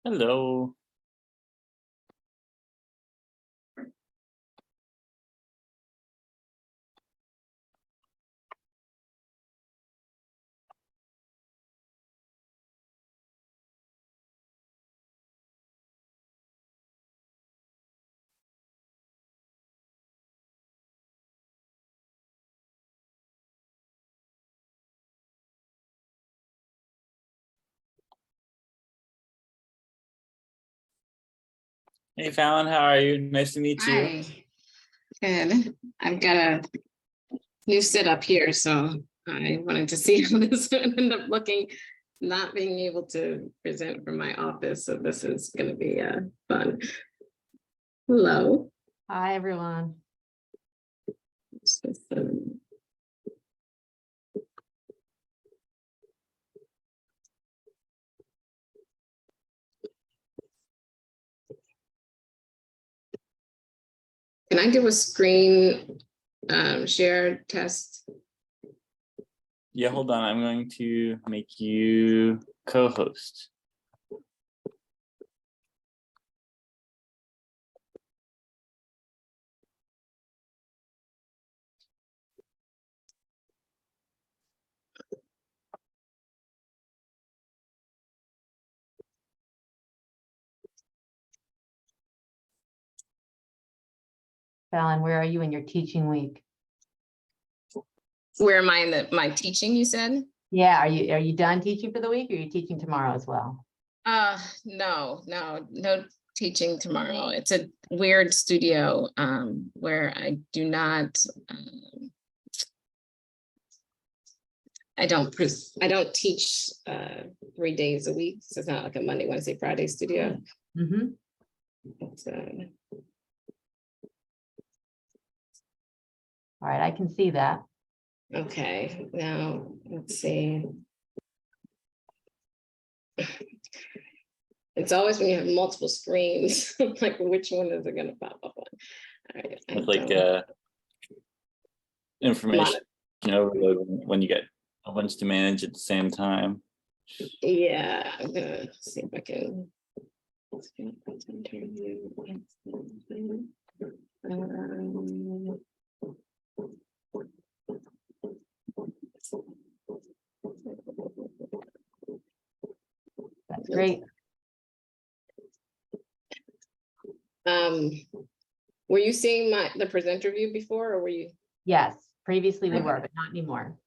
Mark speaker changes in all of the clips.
Speaker 1: Hello. Hey Fallon, how are you? Nice to meet you.
Speaker 2: Hi, good. I've got a new setup here, so I wanted to see how this would end up looking, not being able to present from my office. So this is going to be fun. Hello.
Speaker 3: Hi, everyone.
Speaker 2: Can I do a screen share test?
Speaker 1: Yeah, hold on. I'm going to make you co-host.
Speaker 3: Fallon, where are you in your teaching week?
Speaker 2: Where am I in my teaching, you said?
Speaker 3: Yeah, are you done teaching for the week, or are you teaching tomorrow as well?
Speaker 2: No teaching tomorrow. It's a weird studio where I do not I don't teach 3 days a week. So it's not like a Monday, Wednesday, Friday studio.
Speaker 3: Mm-hmm. All right, I can see that.
Speaker 2: Okay, now let's see. It's always when you have multiple screens, like which one is it going to pop up on? All right,
Speaker 1: It's like information overload when you get a bunch to manage at the same time.
Speaker 2: Yeah, I'm gonna see if I can.
Speaker 3: That's great.
Speaker 2: Were you seeing the presenter view before, or were you?
Speaker 3: Yes, previously we were, but not anymore.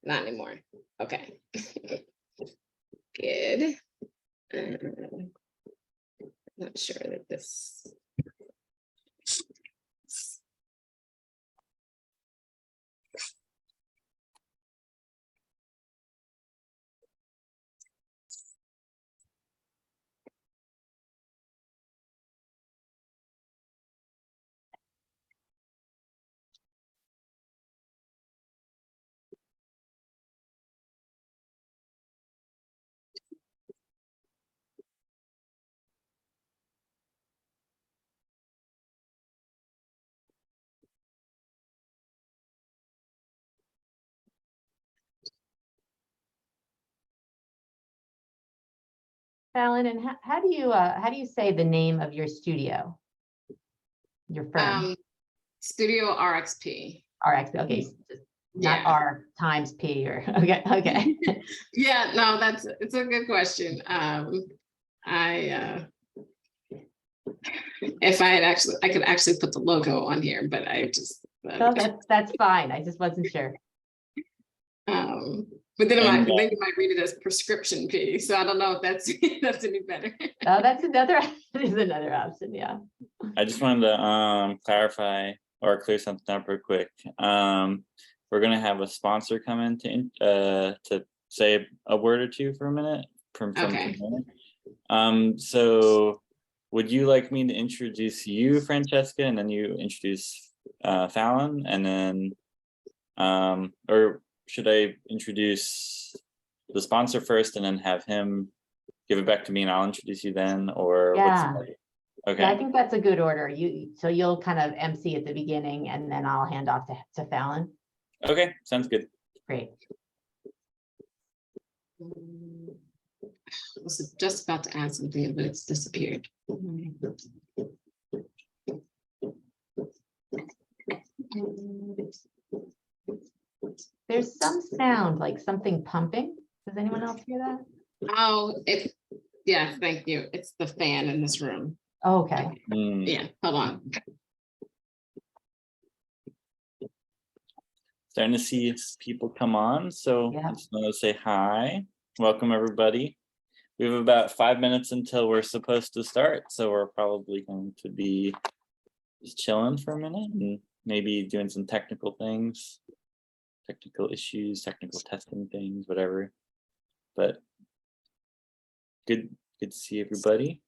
Speaker 2: Not anymore. Okay. Good. Not sure that this.
Speaker 3: Fallon, and how do you say the name of your studio? Your firm?
Speaker 2: Studio RXP.
Speaker 3: RX. Okay, not
Speaker 2: Yeah.
Speaker 3: R times P or okay.
Speaker 2: Yeah, no, it's a good question. If I could actually put the logo on here, but I just.
Speaker 3: No, that's fine. I just wasn't sure.
Speaker 2: But then you might read it as prescription P. So I don't know if that's that's any better.
Speaker 3: Oh, that's another option. Yeah.
Speaker 1: I just wanted to clarify or clear something up real quick. We're gonna have a sponsor come in to say a word or two for a minute from
Speaker 2: Okay.
Speaker 1: So would you like me to introduce you, Francesca, and then you introduce Fallon, and then or should I introduce the sponsor first and then have him give it back to me and I'll introduce you then, or
Speaker 3: Yeah.
Speaker 1: Okay.
Speaker 3: Yeah, I think that's a good order. You'll kind of MC at the beginning, and then I'll hand off to Fallon.
Speaker 1: Okay, sounds good.
Speaker 3: Great.
Speaker 2: was just about to add something, but it's disappeared.
Speaker 3: There's some sound like something pumping. Does anyone else hear that?
Speaker 2: Oh, yeah, thank you. It's the fan in this room.
Speaker 3: Oh, okay.
Speaker 2: Yeah, hold on.
Speaker 1: Starting to see people come on, so
Speaker 3: Yeah.
Speaker 1: I just want to say hi. Welcome, everybody. We have about 5 minutes until we're supposed to start, so we're probably going to be just chilling for a minute and maybe doing some technical things, technical issues, technical testing things, whatever. But good to see everybody.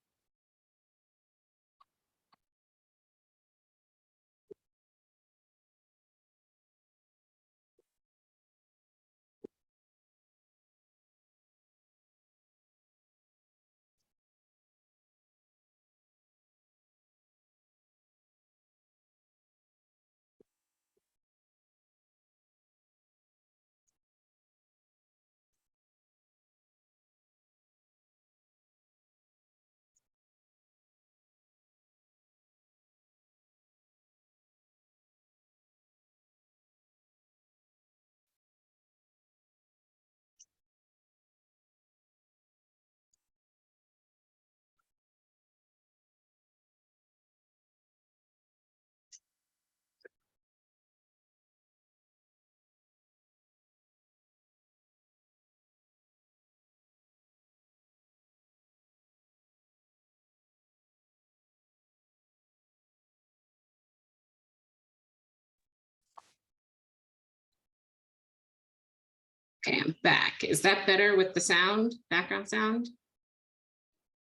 Speaker 2: Okay, I'm back. Is that better with the sound, background sound?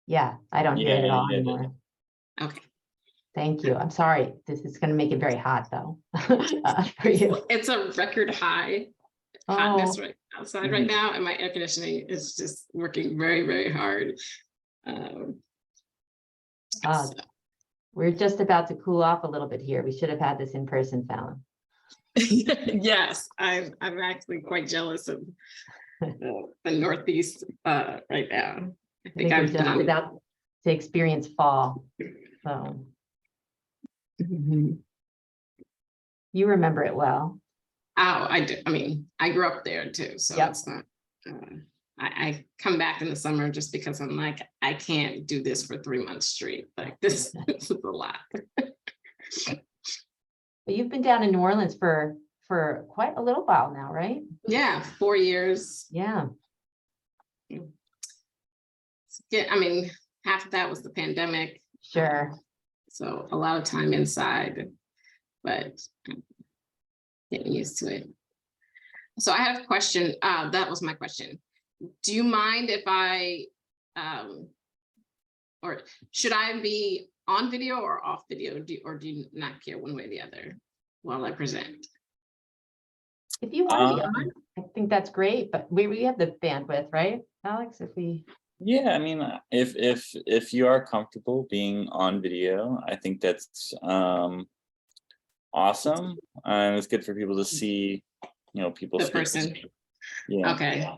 Speaker 3: Yeah, I don't hear it at all
Speaker 1: Yeah.
Speaker 3: anymore.
Speaker 2: Okay.
Speaker 3: Thank you. I'm sorry. This is going to make it very hot though for you.
Speaker 2: It's a record high
Speaker 3: Oh,
Speaker 2: hotness right outside right
Speaker 1: Mhm.
Speaker 2: now, and my air conditioning is just working very, very hard.
Speaker 3: uh,
Speaker 2: So-
Speaker 3: we're just about to cool off a little bit here. We should have had this in person, Fallon.
Speaker 2: yes, I'm actually quite jealous of the Northeast right now. I think
Speaker 3: we're
Speaker 2: I've
Speaker 3: just
Speaker 2: done.
Speaker 3: about to experience fall. So
Speaker 2: Mhm.
Speaker 3: you remember it well.
Speaker 2: Oh, I do. I mean, I grew up there too, so
Speaker 3: Yep.
Speaker 2: it's not. I come back in the summer just because I'm like, I can't do this for 3 months straight. Like this is a lot.
Speaker 3: But you've been down in New Orleans for quite a little while now, right?
Speaker 2: Yeah, 4 years.
Speaker 3: Yeah.
Speaker 2: Yeah, I mean, half of that was the pandemic.
Speaker 3: Sure.
Speaker 2: So a lot of time inside, but getting used to it. So I have a question. That was my question. Do you mind if I, or should I be on video or off video? Or do you not care one way or the other while I present?
Speaker 3: If you want to be on, I think that's great, but we have the bandwidth, right, Alex? If we
Speaker 1: Yeah, I mean, if you are comfortable being on video, I think that's awesome, and it's good for people to see, people's
Speaker 2: The person.
Speaker 1: faces. Yeah.
Speaker 2: Okay.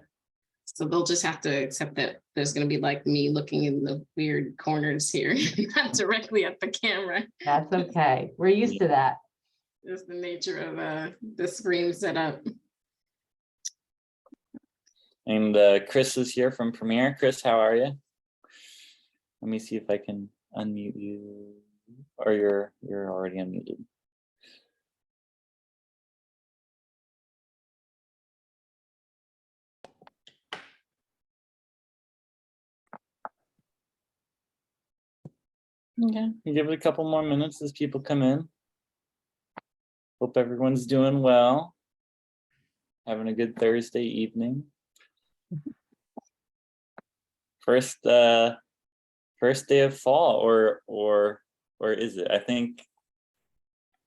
Speaker 2: So they'll just have to accept that there's going to be like me looking in the weird corners here, not directly at the camera.
Speaker 3: that's okay. We're used to that.
Speaker 2: That's the nature of the screen setup.
Speaker 1: And Chris is here from Premiere. Chris, how are you? Let me see if I can unmute you, or you're already unmuted. Okay, you give it a couple more minutes as people come in. Hope everyone's doing well. Having a good Thursday evening. First day of fall, or is it? I think,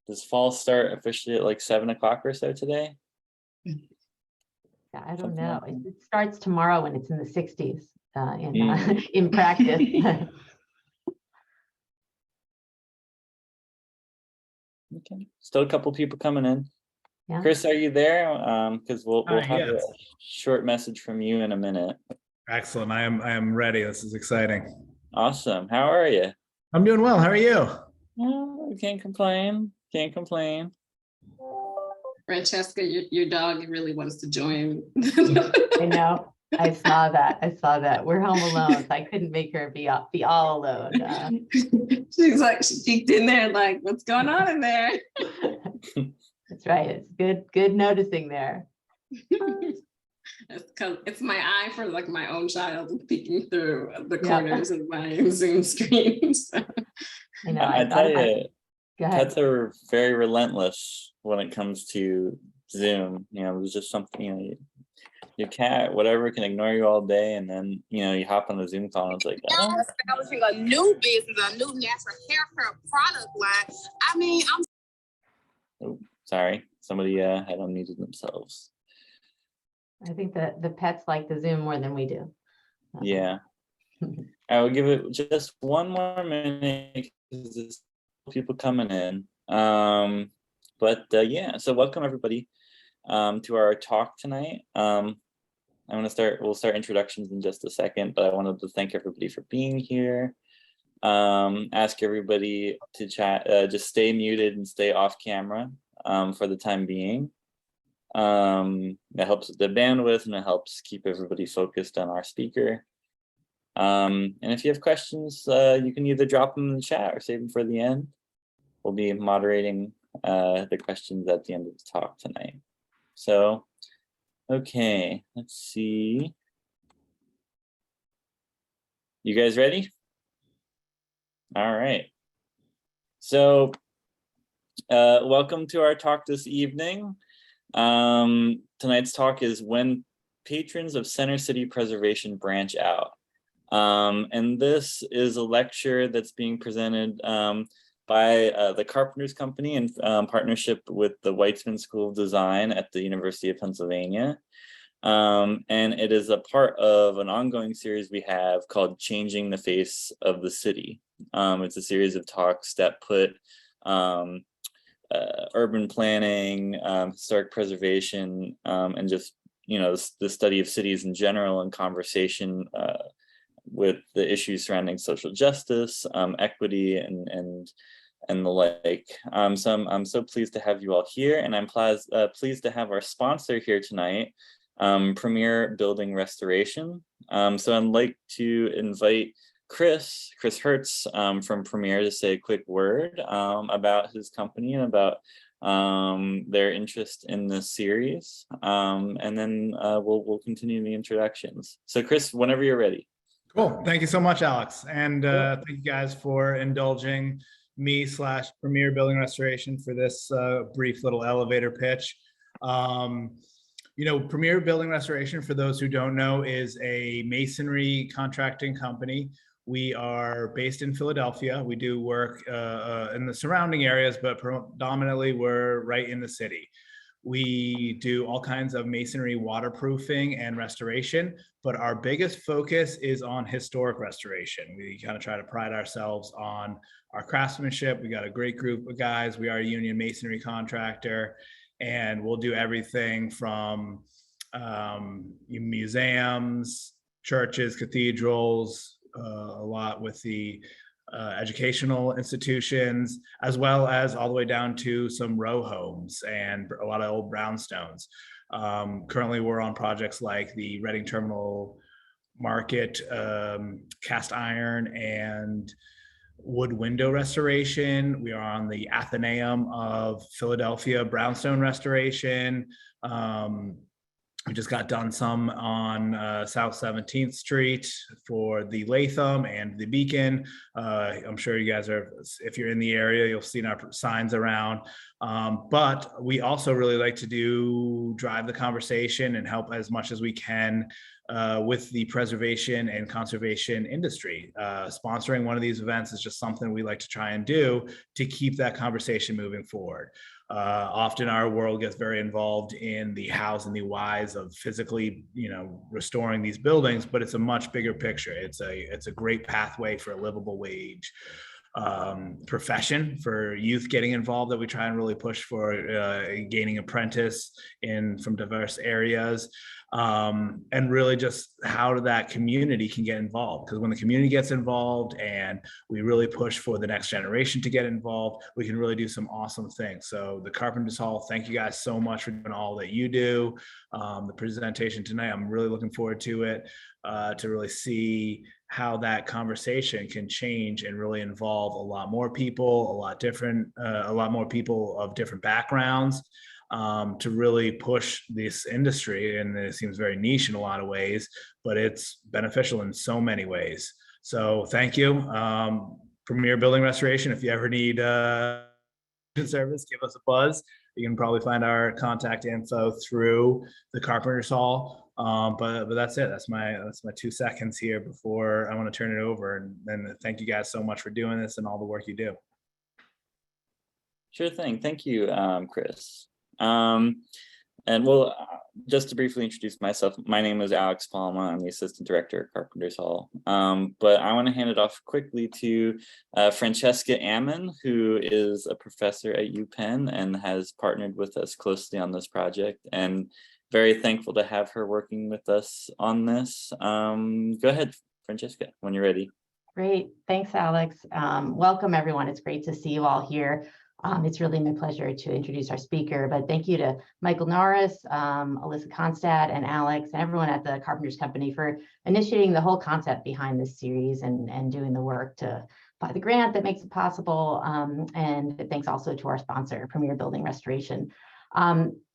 Speaker 1: does fall start officially at like 7 o'clock or so today?
Speaker 3: Yeah, I don't
Speaker 1: Something
Speaker 3: know.
Speaker 1: like that.
Speaker 3: It starts tomorrow when it's in the 60s in practice.
Speaker 1: Okay, still a couple people coming in.
Speaker 3: Yeah.
Speaker 1: Chris, are you there? Because we'll have
Speaker 4: Yes.
Speaker 1: a short message from you in a minute.
Speaker 4: Excellent. I am ready. This is exciting.
Speaker 1: Awesome. How are you?
Speaker 4: I'm doing well. How are you?
Speaker 1: Oh, can't complain. Can't complain.
Speaker 2: Francesca, your dog really wants to join.
Speaker 3: I know. I saw that. I saw that. We're home alone, so I couldn't make her be all alone.
Speaker 2: She's like, she peeked in there like, what's going on in there?
Speaker 3: That's right. It's good noticing there.
Speaker 2: It's my eye for like my own child peeking through the corners of my Zoom screen. So.
Speaker 3: I know.
Speaker 1: I tell you,
Speaker 3: Go ahead.
Speaker 1: pets are very relentless when it comes to Zoom. You know, there's just something, you know, your cat, whatever, can ignore you all day, and then, you know, you hop on the Zoom call and it's like, oh.
Speaker 5: Establishing a new business, a new natural hair care product line. I mean,
Speaker 1: Oh, sorry, somebody had unmuted themselves.
Speaker 3: I think that the pets like the Zoom more than we do.
Speaker 1: Yeah. I will give it just one more minute because there's people coming in. Yeah, so welcome everybody to our talk tonight. We'll start introductions in just a second, but I wanted to thank everybody for being here. Ask everybody to chat, just stay muted and stay off camera for the time being. That helps with the bandwidth and it helps keep everybody focused on our speaker. And if you have questions, you can either drop them in the chat or save them for the end. We'll be moderating the questions at the end of the talk tonight. So, okay, let's see. You guys ready? All right. So, welcome to our talk this evening. Tonight's talk is When Patrons of Center City Preservation Branch Out. And this is a lecture that's being presented by the Carpenters Company in partnership with the Weitzman School of Design at the University of Pennsylvania. And it is a part of an ongoing series we have called Changing the Face of the City. It's a series of talks that put urban planning, historic preservation, and just, you know, the study of cities in general in conversation with the issues surrounding social justice, equity, and the like. So I'm so pleased to have you all here, and I'm pleased to have our sponsor here tonight, Premier Building Restoration. So I'd like to invite Chris Hertz from Premier to say a quick word about his company and about their interest in this series, and then we'll continue the introductions. So Chris, whenever you're ready.
Speaker 4: Cool. Thank you so much, Alex. And thank you guys for indulging me / Premier Building Restoration for this brief little elevator pitch. You know, Premier Building Restoration, for those who don't know, is a masonry contracting company. We are based in Philadelphia. We do work in the surrounding areas, but predominantly we're right in the city. We do all kinds of masonry waterproofing and restoration, but our biggest focus is on historic restoration. We kind of try to pride ourselves on our craftsmanship. We got a great group of guys. We are a union masonry contractor, and we'll do everything from museums, churches, cathedrals, a lot with the educational institutions, as well as all the way down to some row homes and a lot of old brownstones. Currently, we're on projects like the Reading Terminal Market, cast iron and wood window restoration. We are on the Athenaeum of Philadelphia brownstone restoration. We just got done some on South 17th Street for the Latham and the Beacon. I'm sure you guys are, if you're in the area, you'll see our signs around. But we also really like to drive the conversation and help as much as we can with the preservation and conservation industry. Sponsoring one of these events is just something we like to try and do to keep that conversation moving forward. Often our world gets very involved in the hows and the whys of physically, restoring these buildings, but it's a much bigger picture. It's a great pathway for a livable wage. profession for youth getting involved, that we try and really push for gaining apprentice from diverse areas, and really just how that community can get involved. Because when the community gets involved and we really push for the next generation to get involved, we can really do some awesome things. So the Carpenters Hall, thank you guys so much for doing all that you do. The presentation tonight, I'm really looking forward to it, to really see how that conversation can change and really involve a lot more people, a lot more people of different backgrounds, to really push this industry. And it seems very niche in a lot of ways, but it's beneficial in so many ways. So thank you. Premier Building Restoration, if you ever need service, give us a buzz. You can probably find our contact info through the Carpenters Hall. But that's it. That's my 2 seconds here before I want to turn it over. And then thank you guys so much for doing this and all the work you do.
Speaker 1: Sure thing. Thank you, Chris. And just to briefly introduce myself, my name is Alex Palma. I'm the Assistant Director at Carpenters Hall. But I want to hand it off quickly to Francesca Ammon, who is a professor at UPenn and has partnered with us closely on this project, and very thankful to have her working with us on this. Go ahead, Francesca, when you're ready.
Speaker 3: Great. Thanks, Alex. Welcome, everyone. It's great to see you all here. It's really my pleasure to introduce our speaker, but thank you to Michael Norris, Alyssa Constad, and Alex, and everyone at the Carpenters Company for initiating the whole concept behind this series and doing the work to buy the grant that makes it possible. And thanks also to our sponsor, Premier Building Restoration.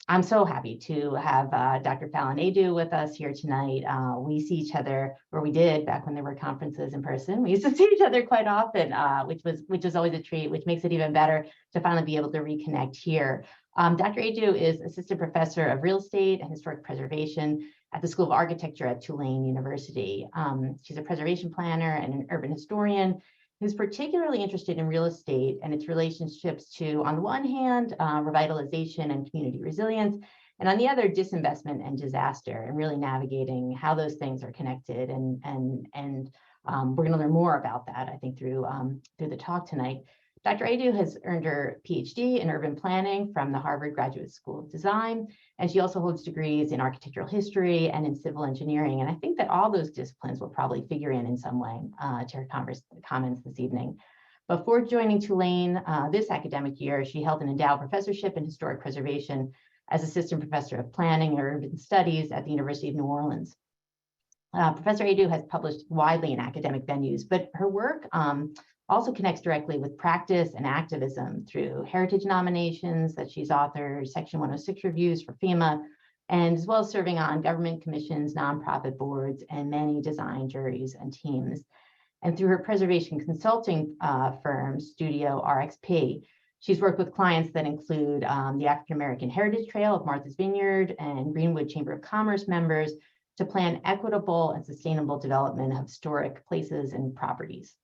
Speaker 3: I'm so happy to have Dr. Fallon Aidoo with us here tonight. We see each other, or we did back when there were conferences in person. We used to see each other quite often, which is always a treat, which makes it even better to finally be able to reconnect here. Dr. Aidoo is Assistant Professor of Real Estate and Historic Preservation at the School of Architecture at Tulane University. She's a preservation planner and an urban historian who's particularly interested in real estate and its relationships to, on the one hand, revitalization and community resilience, and on the other, disinvestment and disaster, and really navigating how those things are connected. And we're going to learn more about that, I think, through the talk tonight. Dr. Aidoo has earned her PhD in urban planning from the Harvard Graduate School of Design, and she also holds degrees in architectural history and in civil engineering. And I think that all those disciplines will probably figure in some way to her comments this evening. Before joining Tulane this academic year, she held an endowed professorship in historic preservation as Assistant Professor of Planning and Urban Studies at the University of New Orleans. Professor Aidoo has published widely in academic venues, but her work also connects directly with practice and activism through heritage nominations that she's authored, Section 106 reviews for FEMA, and as well as serving on government commissions, nonprofit boards, and many design juries and teams. And through her preservation consulting firm, Studio RXP, she's worked with clients that include the African American Heritage Trail of Martha's Vineyard and Greenwood Chamber of Commerce members to plan equitable and sustainable development of historic places and properties.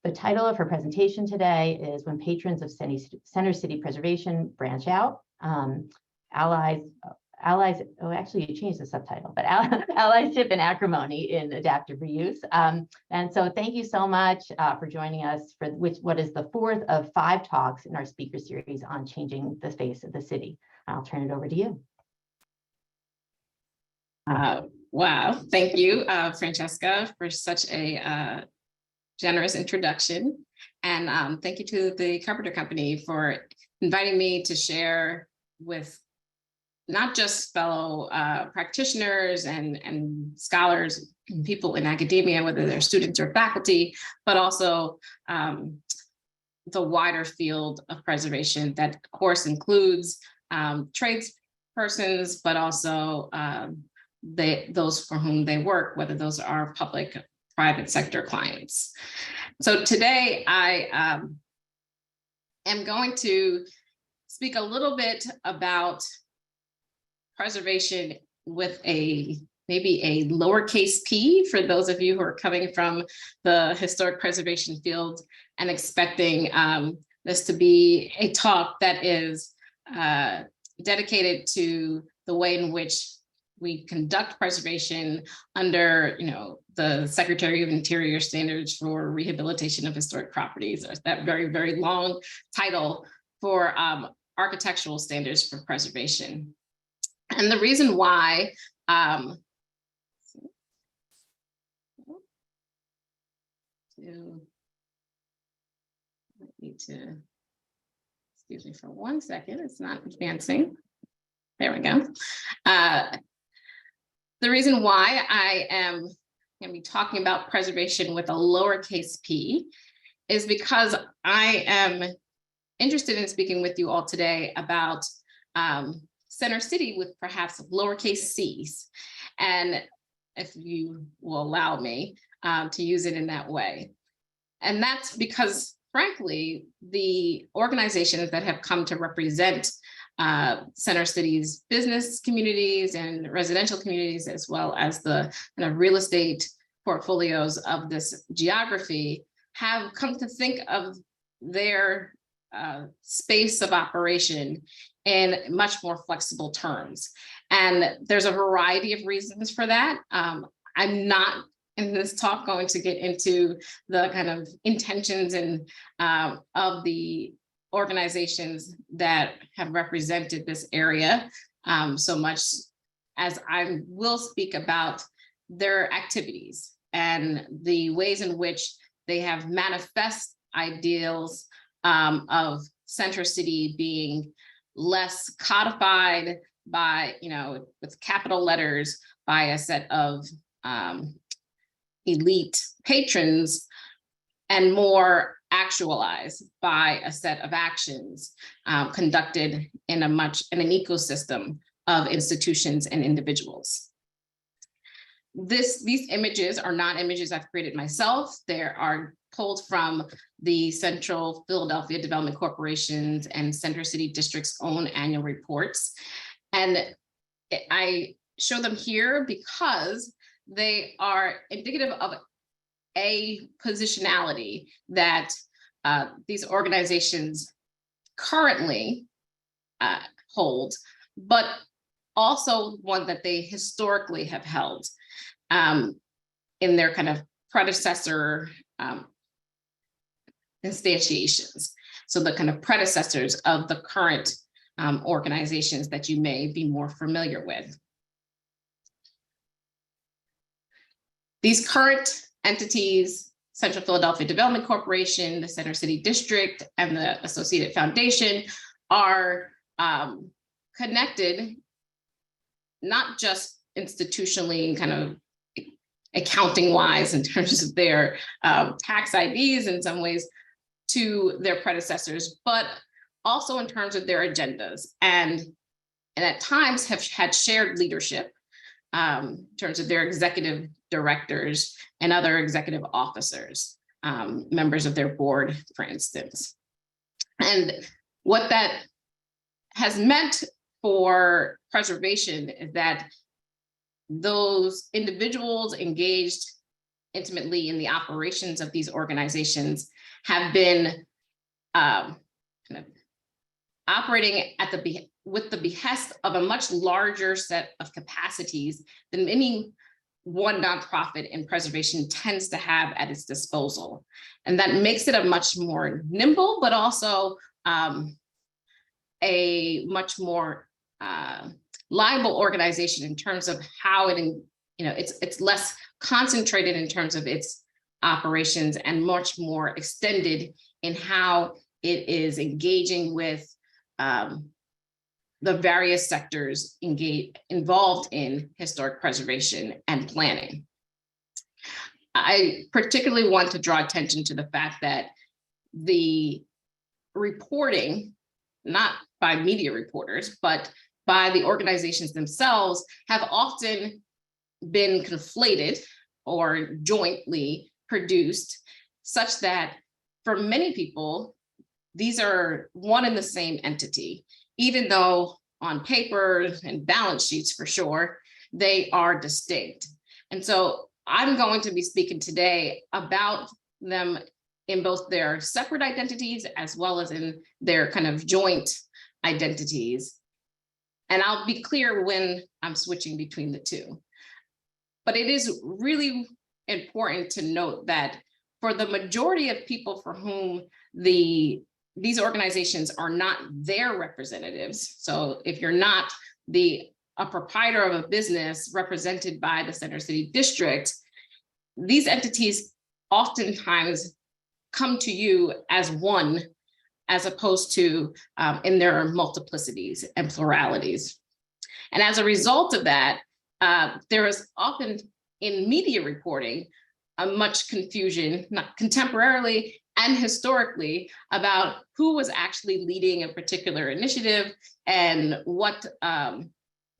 Speaker 3: The title of her presentation today is When Patrons of Center City Preservation Branch Out, Allies, actually you changed the subtitle, but Allyship and Acrimony in Adaptive Reuse. And so thank you so much for joining us for what is the 4th of 5 talks in our speaker series on changing the face of the city. I'll turn it over to you.
Speaker 2: Wow, thank you, Francesca, for such a generous introduction. And thank you to the Carpenter Company for inviting me to share with not just fellow practitioners and scholars and people in academia, whether they're students or faculty, but also the wider field of preservation that, of course, includes tradespersons, but also those for whom they work, whether those are public, private sector clients. So today I am going to speak a little bit about preservation with maybe a lowercase p for those of you who are coming from the historic preservation field and expecting this to be a talk that is dedicated to the way in which we conduct preservation under, the Secretary of Interior standards for rehabilitation of historic properties, or that very, very long title for architectural standards for preservation. And the reason why, I need to, excuse me for 1 second, it's not advancing. There we go. The reason why I am going to be talking about preservation with a lowercase p is because I am interested in speaking with you all today about Center City with perhaps lowercase c's, and if you will allow me to use it in that way. And that's because, frankly, the organizations that have come to represent Center City's business communities and residential communities, as well as the kind of real estate portfolios of this geography, have come to think of their space of operation in much more flexible terms. And there's a variety of reasons for that. I'm not in this talk going to get into the kind of intentions and of the organizations that have represented this area so much as I will speak about their activities and the ways in which they have manifest ideals of Center City being less codified by, with capital letters, by a set of elite patrons, and more actualized by a set of actions conducted in an ecosystem of institutions and individuals. These images are not images I've created myself. They are pulled from the Central Philadelphia Development Corporation's and Center City District's own annual reports. And I show them here because they are indicative of a positionality that these organizations currently hold, but also one that they historically have held in their kind of predecessor instantiations. So the kind of predecessors of the current organizations that you may be more familiar with. These current entities, Central Philadelphia Development Corporation, the Center City District, and the Associated Foundation, are connected not just institutionally, kind of accounting wise in terms of their tax IDs in some ways to their predecessors, but also in terms of their agendas, and at times have had shared leadership in terms of their executive directors and other executive officers, members of their board, for instance. And what that has meant for preservation is that those individuals engaged intimately in the operations of these organizations have been kind of operating at with the behest of a much larger set of capacities than any one nonprofit in preservation tends to have at its disposal. And that makes it a much more nimble, but also a much more liable organization in terms of how it's less concentrated in terms of its operations and much more extended in how it is engaging with the various sectors involved in historic preservation and planning. I particularly want to draw attention to the fact that the reporting, not by media reporters, but by the organizations themselves, have often been conflated or jointly produced, such that for many people, these are one and the same entity, even though on paper and balance sheets for sure, they are distinct. And so I'm going to be speaking today about them in both their separate identities as well as in their kind of joint identities. And I'll be clear when I'm switching between the two. But it is really important to note that for the majority of people for whom these organizations are not their representatives, so if you're not a proprietor of a business represented by the Center City District, these entities oftentimes come to you as one, as opposed to in their multiplicities and pluralities. And as a result of that, there is often in media reporting much confusion, not contemporarily and historically, about who was actually leading a particular initiative and what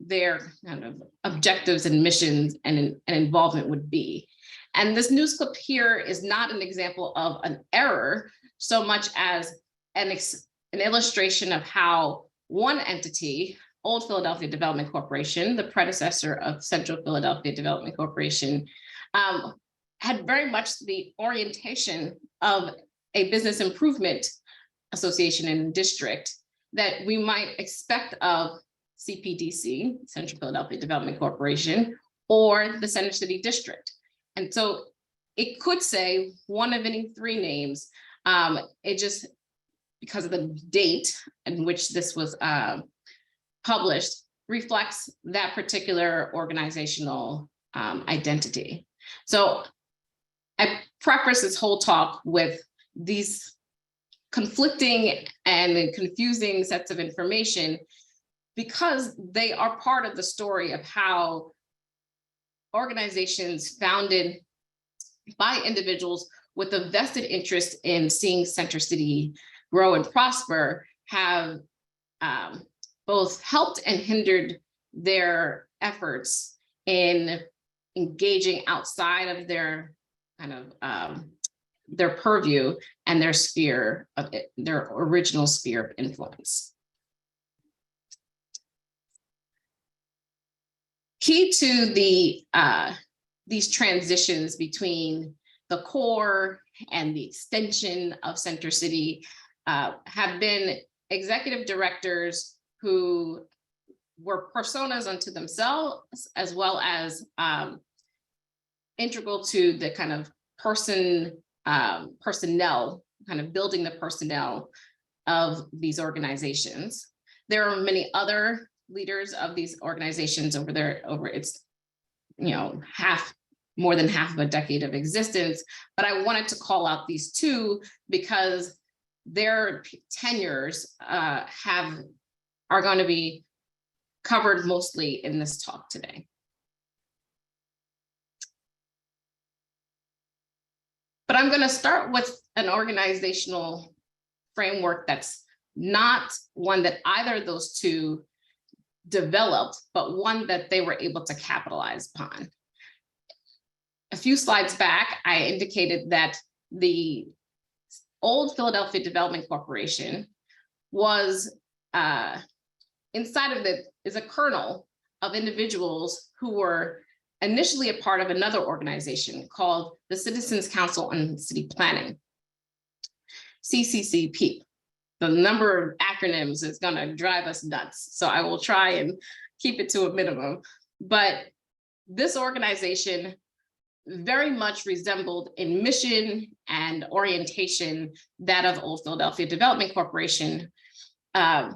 Speaker 2: their kind of objectives and missions and involvement would be. And this news clip here is not an example of an error so much as an illustration of how one entity, Old Philadelphia Development Corporation, the predecessor of Central Philadelphia Development Corporation, had very much the orientation of a business improvement association and district that we might expect of CPDC, Central Philadelphia Development Corporation, or the Center City District. And so it could say one of any three names. It just, because of the date in which this was published, reflects that particular organizational identity. So I preface this whole talk with these conflicting and confusing sets of information because they are part of the story of how organizations founded by individuals with a vested interest in seeing Center City grow and prosper have both helped and hindered their efforts in engaging outside of their kind of their purview and their sphere of it, their original sphere of influence. Key to these transitions between the core and the extension of Center City have been executive directors who were personas unto themselves, as well as integral to the kind of personnel, kind of building the personnel of these organizations. There are many other leaders of these organizations over its, more than half of a decade of existence. But I wanted to call out these two because their tenures are going to be covered mostly in this talk today. But I'm going to start with an organizational framework that's not one that either of those two developed, but one that they were able to capitalize upon. A few slides back, I indicated that the Old Philadelphia Development Corporation was inside of it is a kernel of individuals who were initially a part of another organization called the Citizens Council on City Planning, CCCP. The number of acronyms is going to drive us nuts, so I will try and keep it to a minimum. But this organization very much resembled in mission and orientation that of Old Philadelphia Development Corporation. But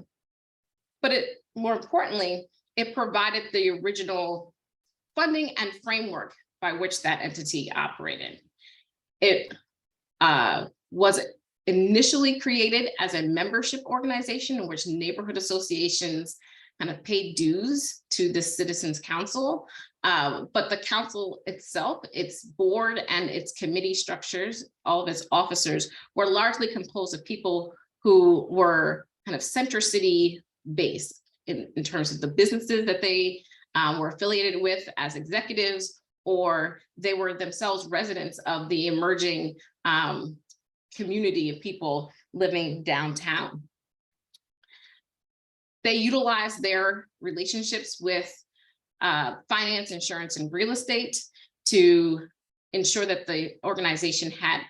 Speaker 2: more importantly, it provided the original funding and framework by which that entity operated. It was initially created as a membership organization in which neighborhood associations kind of paid dues to the Citizens Council. But the council itself, its board and its committee structures, all of its officers were largely composed of people who were kind of Center City based in terms of the businesses that they were affiliated with as executives, or they were themselves residents of the emerging community of people living downtown. They utilized their relationships with finance, insurance, and real estate to ensure that the organization had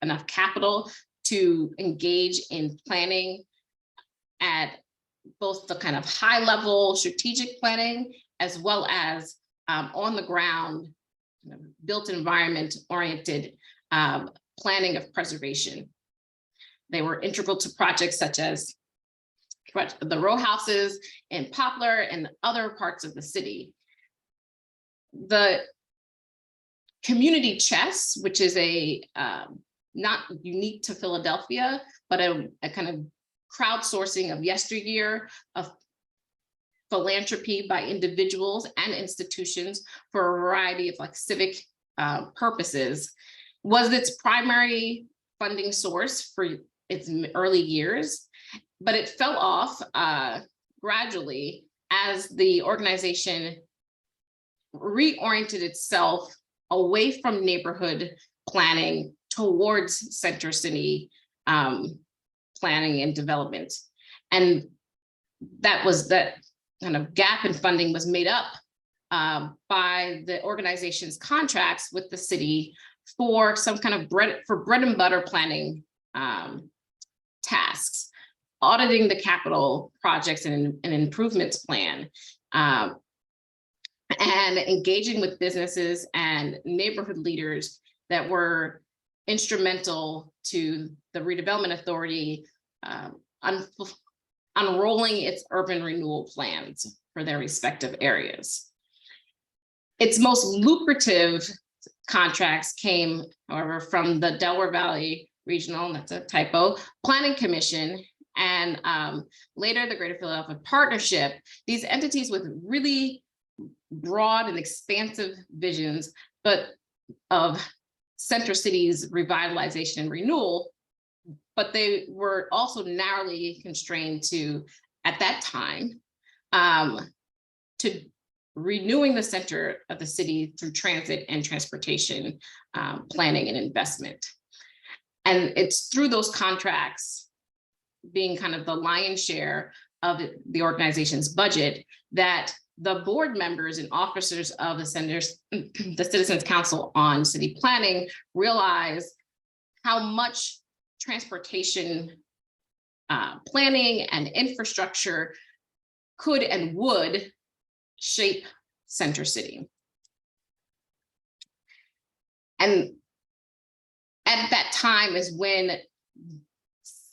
Speaker 2: enough capital to engage in planning at both the kind of high level strategic planning, as well as on the ground built environment oriented planning of preservation. They were integral to projects such as the row houses in Poplar and other parts of the city. The community chest, which is a not unique to Philadelphia, but a kind of crowdsourcing of yesteryear of philanthropy by individuals and institutions for a variety of like civic purposes, was its primary funding source for its early years, but it fell off gradually as the organization reoriented itself away from neighborhood planning towards center city planning and development. And that kind of gap in funding was made up by the organization's contracts with the city for some kind of bread and butter planning tasks, auditing the capital projects and improvements plan, and engaging with businesses and neighborhood leaders that were instrumental to the redevelopment authority unrolling its urban renewal plans for their respective areas. Its most lucrative contracts came, however, from the Delaware Valley Regional, that's a typo, Planning Commission, and later the Greater Philadelphia Partnership. These entities with really broad and expansive visions, but of Center City's revitalization and renewal, but they were also narrowly constrained to, at that time, to renewing the center of the city through transit and transportation planning and investment. And it's through those contracts being kind of the lion's share of the organization's budget that the board members and officers of the Citizens Council on City Planning realize how much transportation planning and infrastructure could and would shape Center City. And at that time is when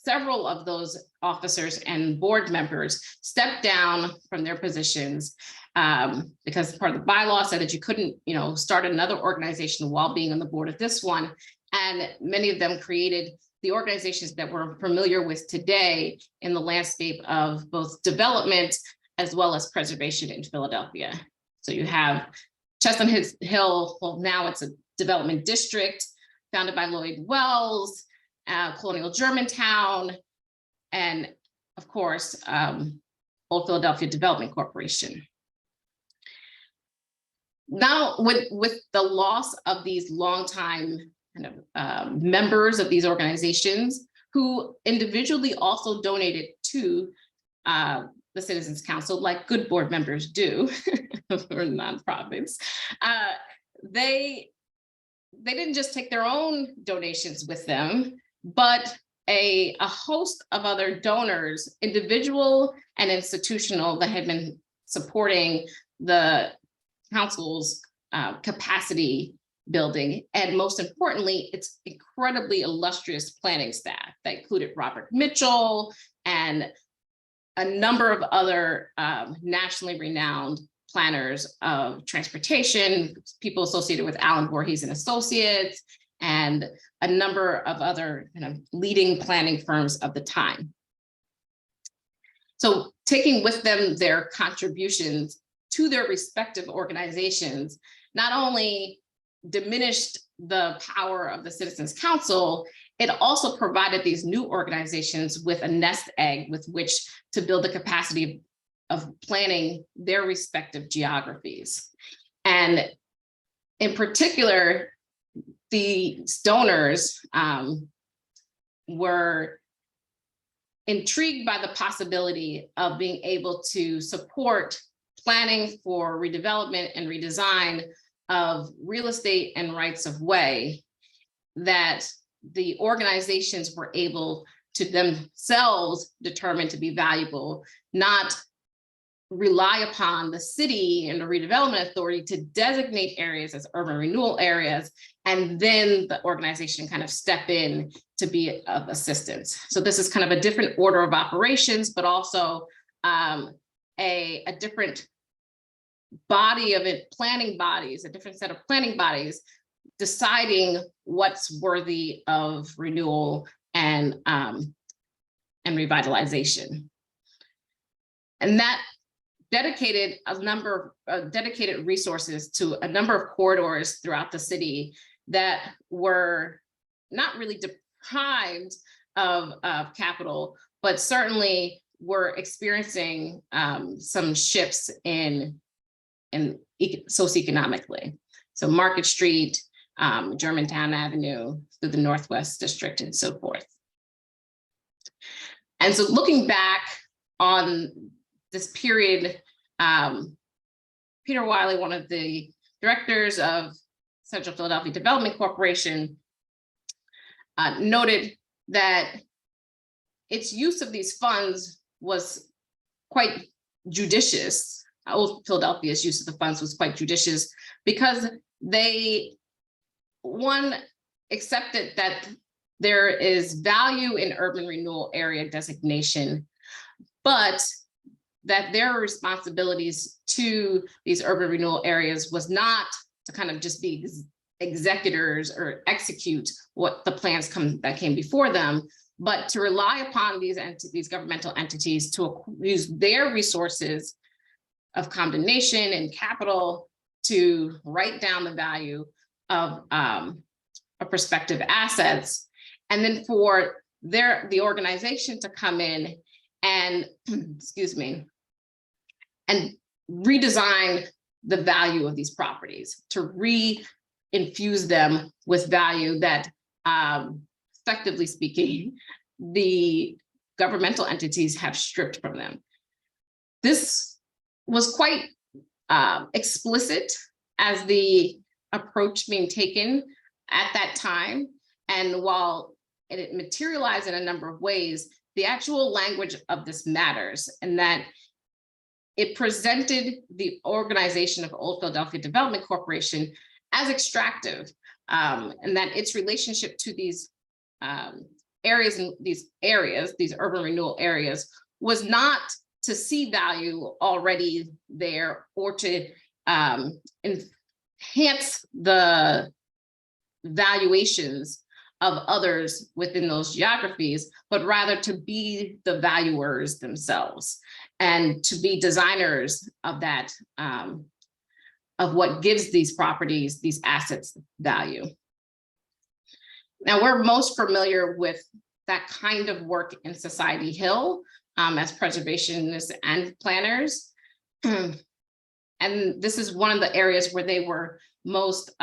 Speaker 2: several of those officers and board members stepped down from their positions because part of the bylaw said that you couldn't, start another organization while being on the board of this one. And many of them created the organizations that we're familiar with today in the landscape of both development as well as preservation in Philadelphia. So you have Chestnut Hill, well, now it's a development district founded by Lloyd Wells, Colonial Germantown, and of course, Old Philadelphia Development Corporation. Now, with the loss of these longtime kind of members of these organizations who individually also donated to the Citizens Council, like good board members do for nonprofits, they didn't just take their own donations with them, but a host of other donors, individual and institutional, that had been supporting the council's capacity building, and most importantly, its incredibly illustrious planning staff that included Robert Mitchell and a number of other nationally renowned planners of transportation, people associated with Allen Voorhees and Associates, and a number of other leading planning firms of the time. So taking with them their contributions to their respective organizations, not only diminished the power of the Citizens Council, it also provided these new organizations with a nest egg with which to build the capacity of planning their respective geographies. And in particular, the donors were intrigued by the possibility of being able to support planning for redevelopment and redesign of real estate and rights of way that the organizations were able to themselves determine to be valuable, not rely upon the city and the redevelopment authority to designate areas as urban renewal areas, and then the organization kind of step in to be of assistance. So this is kind of a different order of operations, but also a different body of it, planning bodies, a different set of planning bodies deciding what's worthy of renewal and revitalization. And that dedicated dedicated resources to a number of corridors throughout the city that were not really deprived of capital, but certainly were experiencing some shifts in socioeconomically. So Market Street, Germantown Avenue, through the Northwest District, and so forth. And so looking back on this period, Peter Wiley, one of the directors of Central Philadelphia Development Corporation, noted that its use of these funds was quite judicious. Old Philadelphia's use of the funds was quite judicious because they, one, accepted that there is value in urban renewal area designation, but that their responsibilities to these urban renewal areas was not to kind of just be executors or execute what the plans that came before them, but to rely upon these governmental entities to use their resources of condemnation and capital to write down the value of prospective assets, and then for the organization to come in and excuse me, and redesign the value of these properties, to re-infuse them with value that, effectively speaking, the governmental entities have stripped from them. This was quite explicit as the approach being taken at that time. And while it materialized in a number of ways, the actual language of this matters, and that it presented the organization of Old Philadelphia Development Corporation as extractive, and that its relationship to these areas and these urban renewal areas, was not to see value already there or to enhance the valuations of others within those geographies, but rather to be the valuers themselves and to be designers of that, of what gives these properties, these assets, value. Now, we're most familiar with that kind of work in Society Hill as preservationists and planners. And this is one of the areas where they were most,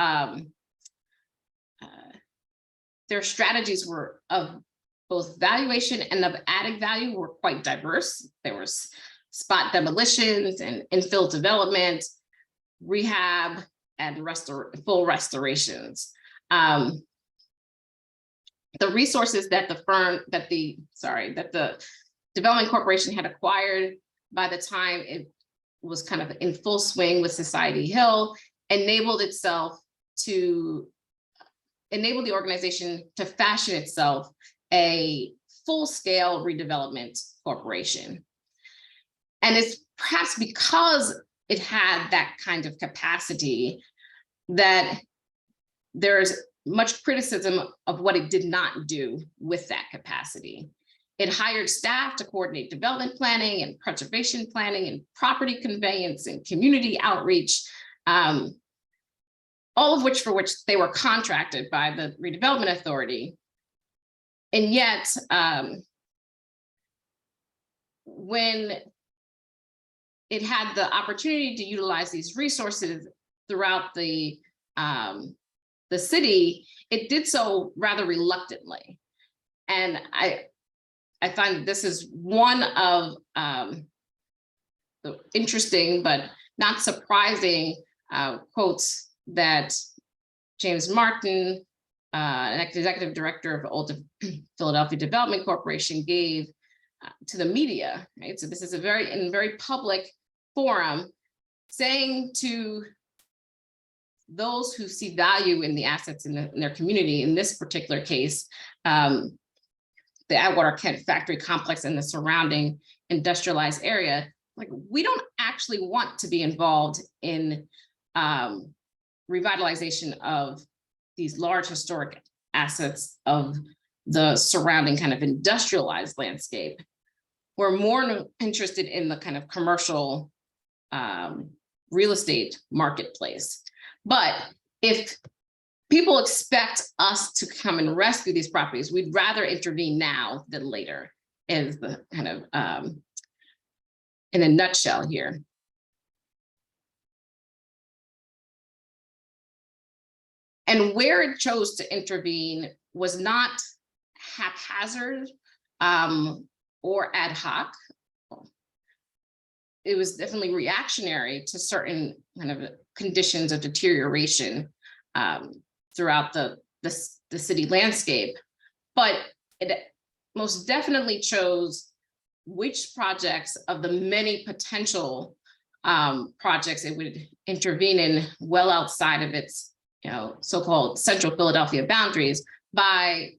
Speaker 2: their strategies were of both valuation and of added value were quite diverse. There was spot demolitions and infill development, rehab, and full restorations. The resources that the Development Corporation had acquired by the time it was kind of in full swing with Society Hill enabled the organization to fashion itself a full-scale redevelopment corporation. And it's perhaps because it had that kind of capacity that there's much criticism of what it did not do with that capacity. It hired staff to coordinate development planning and preservation planning and property conveyance and community outreach, all of which they were contracted by the redevelopment authority. And yet, when it had the opportunity to utilize these resources throughout the city, it did so rather reluctantly. And I find this is one of the interesting but not surprising quotes that James Martin, an executive director of Old Philadelphia Development Corporation, gave to the media. Right, so this is a very public forum saying to those who see value in the assets in their community, in this particular case, the Atwater Kent factory complex and the surrounding industrialized area, like, we don't actually want to be involved in revitalization of these large historic assets of the surrounding kind of industrialized landscape. We're more interested in the kind of commercial real estate marketplace. But if people expect us to come and rescue these properties, we'd rather intervene now than later, is the kind of in a nutshell here. And where it chose to intervene was not haphazard or ad hoc. It was definitely reactionary to certain kind of conditions of deterioration throughout the city landscape, but it most definitely chose which projects of the many potential projects it would intervene in well outside of its, so-called central Philadelphia boundaries, by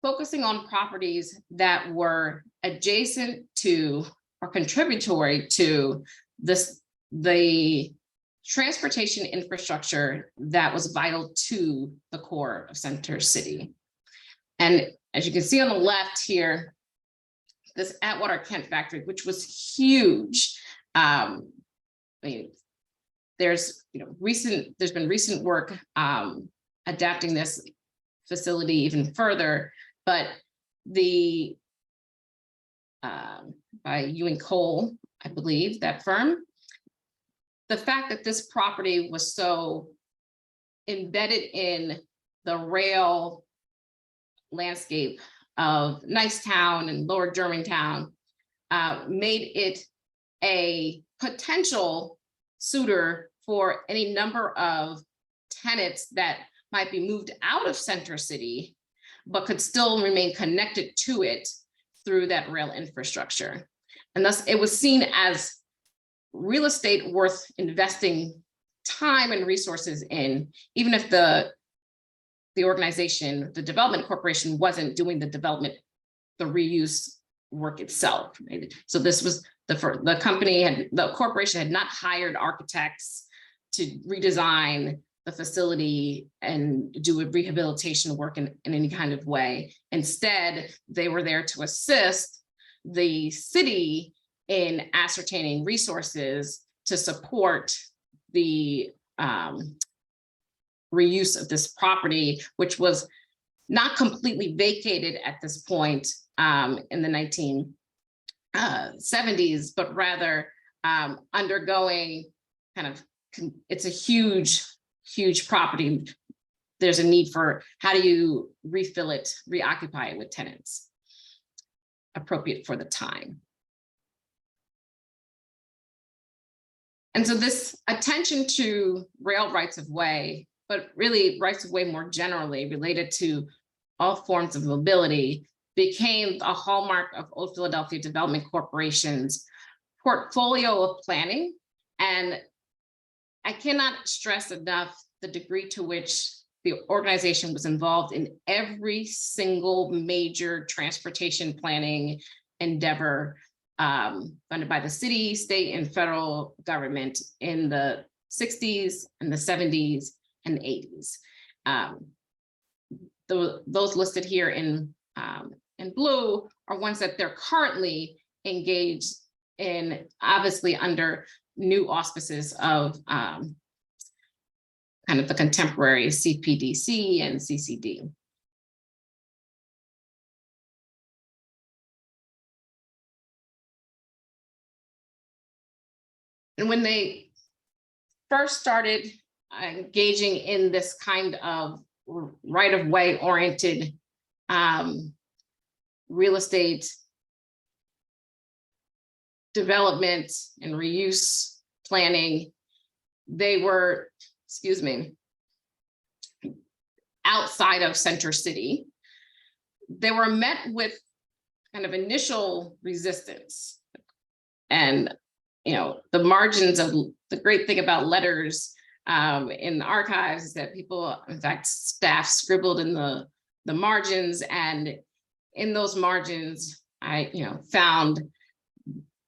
Speaker 2: focusing on properties that were adjacent to or contributory to the transportation infrastructure that was vital to the core of Center City. And as you can see on the left here, this Atwater Kent factory, which was huge. I mean, there's been recent work adapting this facility even further, but the by Ewing Cole, I believe, that firm, the fact that this property was so embedded in the rail landscape of Nicetown and Lower Germantown made it a potential suitor for any number of tenants that might be moved out of Center City, but could still remain connected to it through that rail infrastructure. And thus it was seen as real estate worth investing time and resources in, even if the organization, the development corporation, wasn't doing the development, the reuse work itself. Right? So this was the corporation had not hired architects to redesign the facility and do a rehabilitation work in any kind of way. Instead, they were there to assist the city in ascertaining resources to support the reuse of this property, which was not completely vacated at this point in the 1970s, but rather undergoing it's a huge property. There's a need for how do you refill it, reoccupy it with tenants appropriate for the time. And so this attention to rail rights of way, but really rights of way more generally related to all forms of mobility, became a hallmark of Old Philadelphia Development Corporation's portfolio of planning. And I cannot stress enough the degree to which the organization was involved in every single major transportation planning endeavor funded by the city, state, and federal government in the 60s and the 70s and 80s. Those listed here in blue are ones that they're currently engaged in, obviously under new auspices of kind of the contemporary CPDC and CCD. And when they first started engaging in this kind of right-of-way oriented real estate development and reuse planning, they were, outside of Center City. They were met with kind of initial resistance. And the margins of the great thing about letters in the archives is that people, in fact, staff scribbled in the margins, and in those margins, I found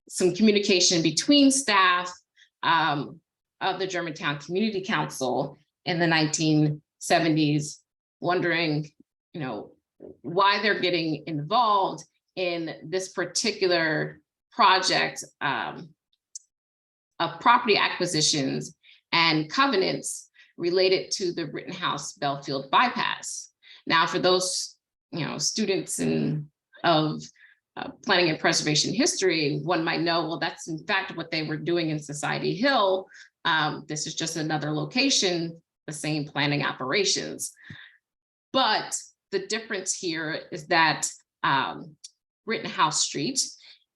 Speaker 2: some communication between staff of the Germantown Community Council in the 1970s, wondering, why they're getting involved in this particular project of property acquisitions and covenants related to the Rittenhouse Belfield bypass. Now, for those students of planning and preservation history, one might know, well, that's in fact what they were doing in Society Hill. This is just another location, the same planning operations. But the difference here is that Rittenhouse Street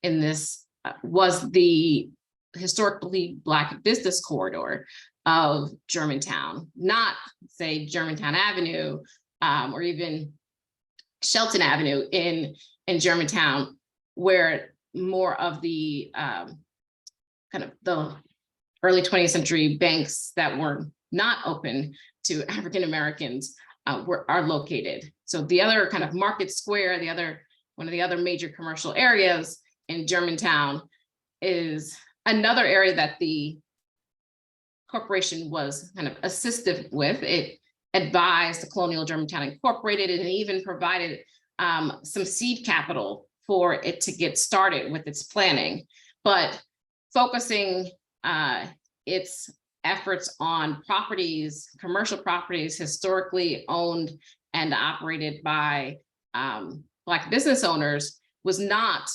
Speaker 2: in this was the historically Black business corridor of Germantown, not say Germantown Avenue or even Shelton Avenue in Germantown, where more of the kind of the early 20th century banks that were not open to African Americans are located. So the other kind of Market Square, one of the other major commercial areas in Germantown, is another area that the corporation was kind of assistive with. It advised the Colonial Germantown Incorporated and even provided some seed capital for it to get started with its planning, but focusing its efforts on properties, commercial properties historically owned and operated by Black business owners was not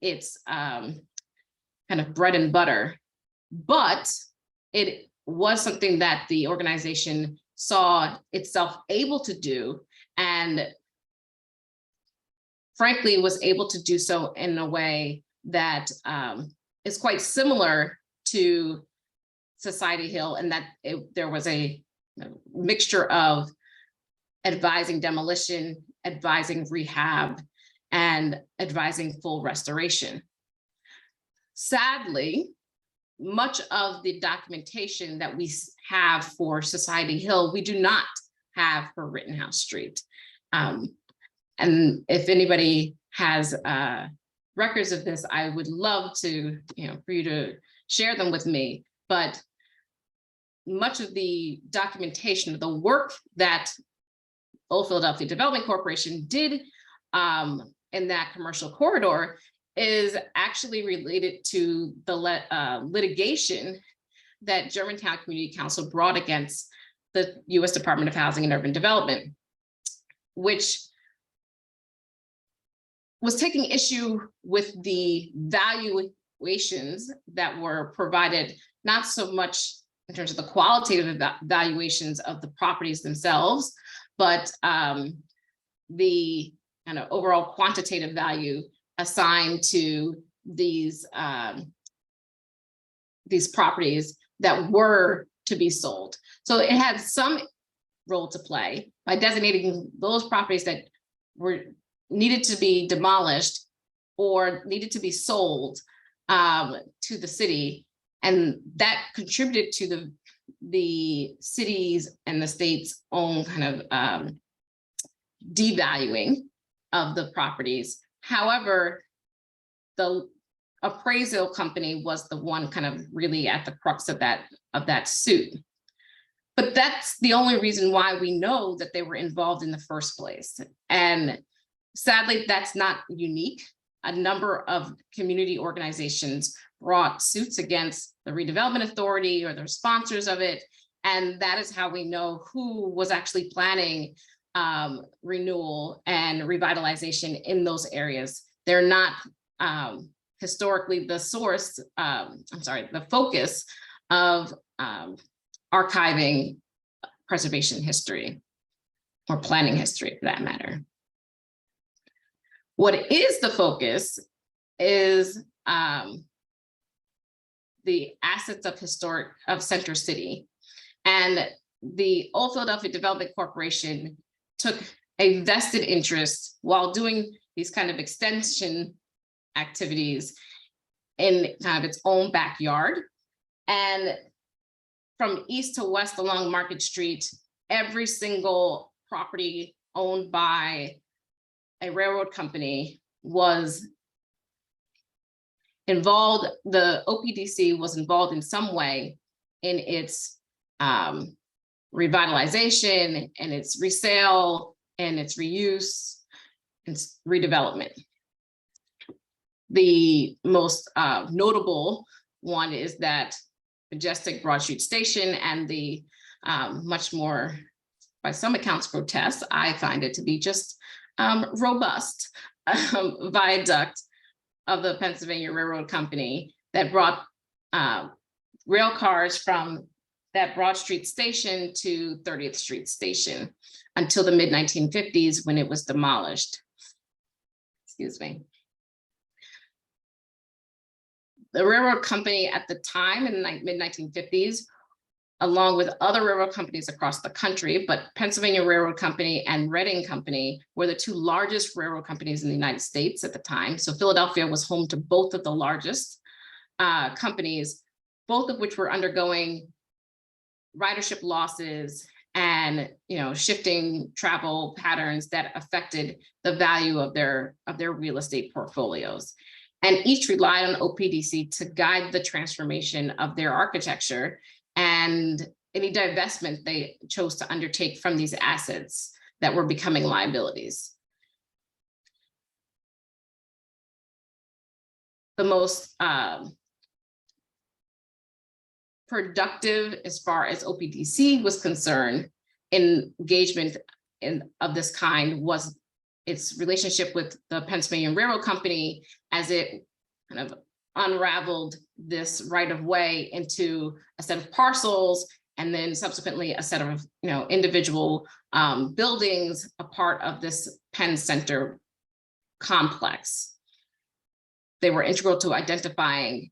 Speaker 2: its kind of bread and butter, but it was something that the organization saw itself able to do, and frankly was able to do so in a way that is quite similar to Society Hill, and that there was a mixture of advising demolition, advising rehab, and advising full restoration. Sadly, much of the documentation that we have for Society Hill, we do not have for Rittenhouse Street. And if anybody has records of this, I would love to, for you to share them with me. But much of the documentation of the work that Old Philadelphia Development Corporation did in that commercial corridor is actually related to the litigation that Germantown Community Council brought against the U.S. Department of Housing and Urban Development, which was taking issue with the valuations that were provided, not so much in terms of the qualitative valuations of the properties themselves, but the kind of overall quantitative value assigned to these properties that were to be sold. So it had some role to play by designating those properties that needed to be demolished or needed to be sold to the city, and that contributed to the city's and the state's own kind of devaluing of the properties. However, the appraisal company was the one kind of really at the crux of that suit. But that's the only reason why we know that they were involved in the first place. And sadly, that's not unique. A number of community organizations brought suits against the Redevelopment Authority or their sponsors of it. And that is how we know who was actually planning renewal and revitalization in those areas. They're not historically the source, the focus of archiving preservation history or planning history for that matter. What is the focus is the assets of Center City. And the Old Philadelphia Development Corporation took a vested interest while doing these kind of extension activities in kind of its own backyard. And from east to west along Market Street, every single property owned by a railroad company was involved. The OPDC was involved in some way in its revitalization and its resale and its reuse and redevelopment. The most notable one is that majestic Broad Street Station and the much more, by some accounts, grotesque, I find it to be just robust viaduct of the Pennsylvania Railroad Company that brought rail cars from that Broad Street Station to 30th Street Station until the mid-1950s when it was demolished. Excuse me. The railroad company at the time in the mid-1950s, along with other railroad companies across the country, but Pennsylvania Railroad Company and Reading Company were the two largest railroad companies in the United States at the time. So Philadelphia was home to both of the largest companies, both of which were undergoing ridership losses and shifting travel patterns that affected the value of their real estate portfolios. And each relied on OPDC to guide the transformation of their architecture and any divestment they chose to undertake from these assets that were becoming liabilities. The most productive, as far as OPDC was concerned, engagement of this kind was its relationship with the Pennsylvania Railroad Company as it kind of unraveled this right of way into a set of parcels, and then subsequently a set of individual buildings, a part of this Penn Center complex. They were integral to identifying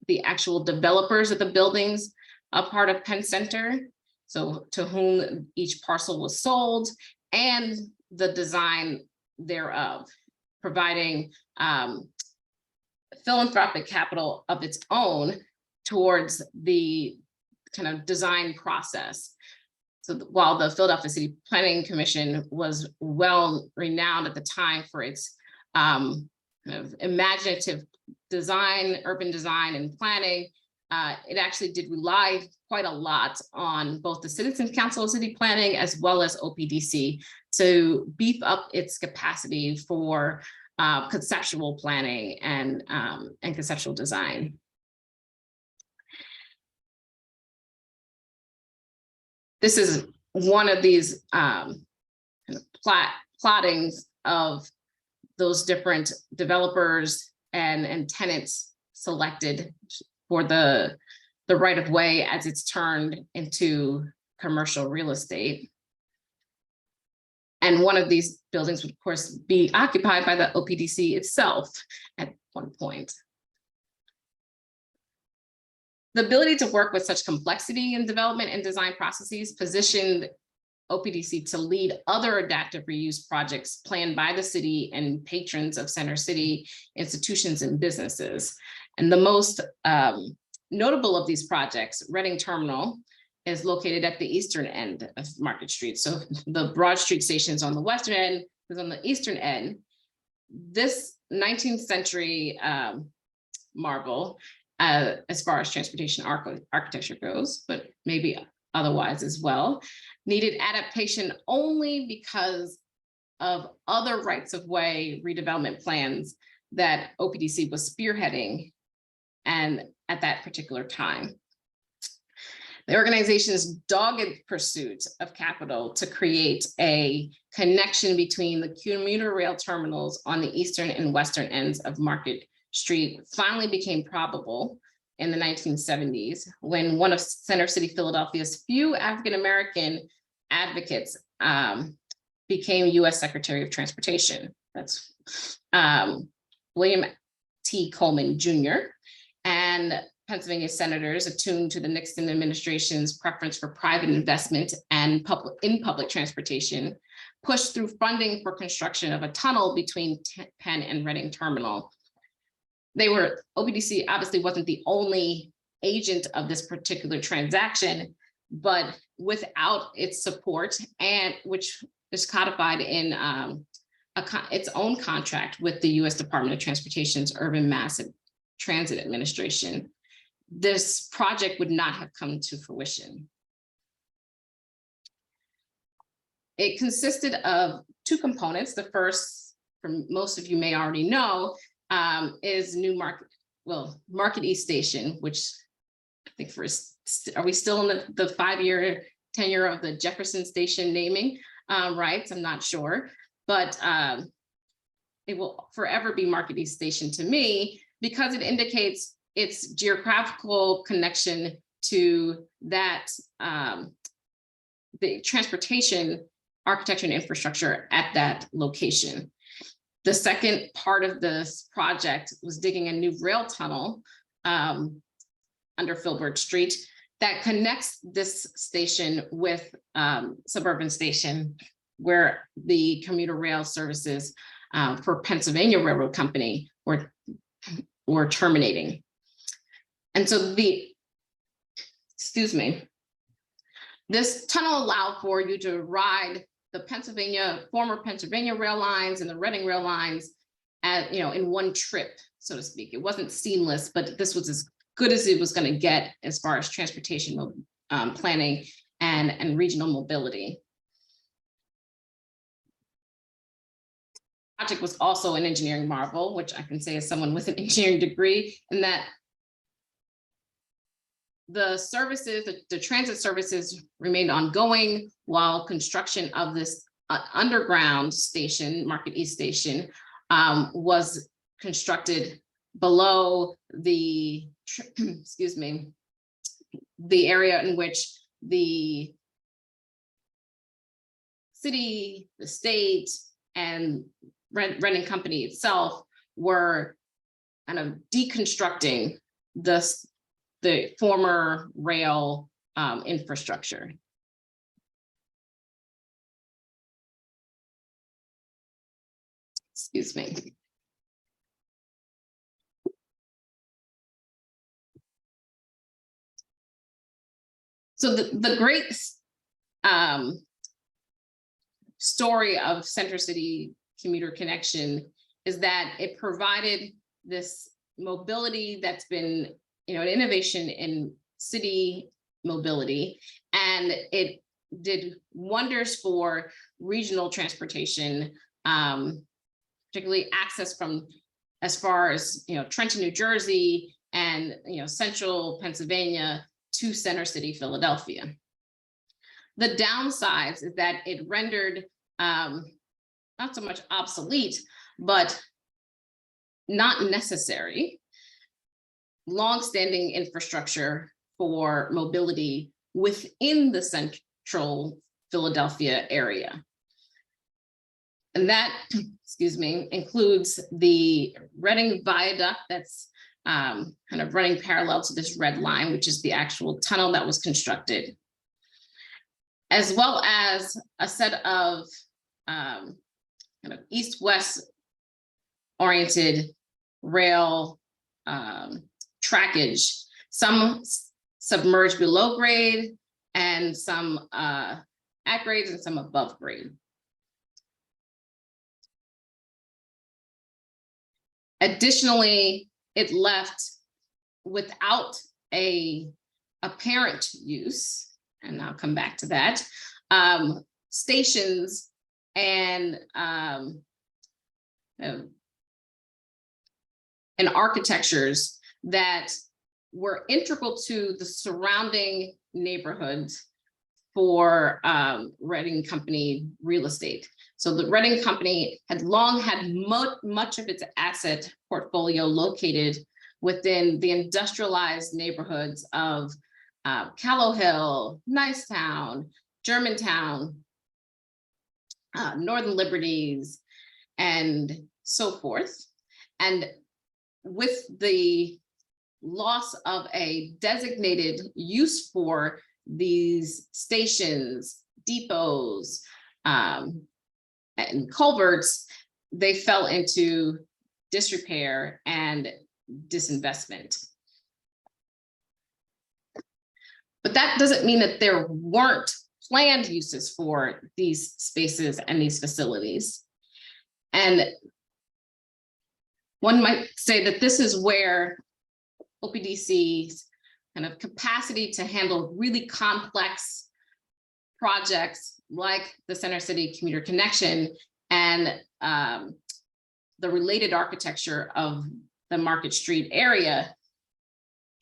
Speaker 2: the actual developers of the buildings, a part of Penn Center, so to whom each parcel was sold, and the design thereof, providing philanthropic capital of its own towards the kind of design process. So while the Philadelphia City Planning Commission was well renowned at the time for its kind of imaginative design, urban design and planning, it actually did rely quite a lot on both the Citizens Council of City Planning as well as OPDC to beef up its capacity for conceptual planning and conceptual design. This is one of these kind of plottings of those different developers and tenants selected for the right of way as it's turned into commercial real estate. And one of these buildings would, of course, be occupied by the OPDC itself at one point. The ability to work with such complexity in development and design processes positioned OPDC to lead other adaptive reuse projects planned by the city and patrons of Center City institutions and businesses. And the most notable of these projects, Reading Terminal, is located at the eastern end of Market Street. So the Broad Street Station is on the western end, is on the eastern end. This 19th century marvel, as far as transportation architecture goes, but maybe otherwise as well, needed adaptation only because of other rights of way redevelopment plans that OPDC was spearheading and at that particular time. The organization's dogged pursuit of capital to create a connection between the commuter rail terminals on the eastern and western ends of Market Street finally became probable in the 1970s, when one of Center City Philadelphia's few African-American advocates became U.S. Secretary of Transportation. That's William T. Coleman Jr. And Pennsylvania senators, attuned to the Nixon administration's preference for private investment and public transportation, pushed through funding for construction of a tunnel between Penn and Reading Terminal. OBDC obviously wasn't the only agent of this particular transaction, but without its support, and which is codified in its own contract with the U.S. Department of Transportation's Urban Mass Transit Administration, this project would not have come to fruition. It consisted of two components. The first, for most of you may already know, is new Market East Station, which I think are we still in the 5-year tenure of the Jefferson Station naming rights? I'm not sure, but it will forever be Market East Station to me, because it indicates its geographical connection to that, the transportation architecture and infrastructure at that location. The second part of this project was digging a new rail tunnel under Filbert Street that connects this station with Suburban Station, where the commuter rail services for Pennsylvania Railroad Company were terminating. And so this tunnel allowed for you to ride the former Pennsylvania rail lines and the Reading rail lines in one trip, so to speak. It wasn't seamless, but this was as good as it was going to get as far as transportation planning and regional mobility. The project was also an engineering marvel, which I can say as someone with an engineering degree, in that the services, the transit services remained ongoing while construction of this underground station, Market East Station, was constructed below the, the area in which the city, the state, and Reading Company itself were kind of deconstructing the former rail infrastructure. Excuse me. So the great story of Center City Commuter Connection is that it provided this mobility that's been, an innovation in city mobility, and it did wonders for regional transportation, particularly access from as far as Trenton, New Jersey, and central Pennsylvania to Center City, Philadelphia. The downsides is that it rendered not so much obsolete, but not necessary longstanding infrastructure for mobility within the central Philadelphia area. And that, includes the Reading Viaduct that's kind of running parallel to this red line, which is the actual tunnel that was constructed, as well as a set of kind of east-west oriented rail trackage, some submerged below grade and some at grade and some above grade. Additionally, it left without a apparent use, and I'll come back to that, stations and architectures that were integral to the surrounding neighborhoods for Reading Company real estate. So the Reading Company had long had much of its asset portfolio located within the industrialized neighborhoods of Callow Hill, Nicetown, Germantown, Northern Liberties, and so forth. And with the loss of a designated use for these stations, depots, and culverts, they fell into disrepair, and disinvestment. But that doesn't mean that there weren't planned uses for these spaces and these facilities. And one might say that this is where OPDC's kind of capacity to handle really complex projects like the Center City Commuter Connection and the related architecture of the Market Street area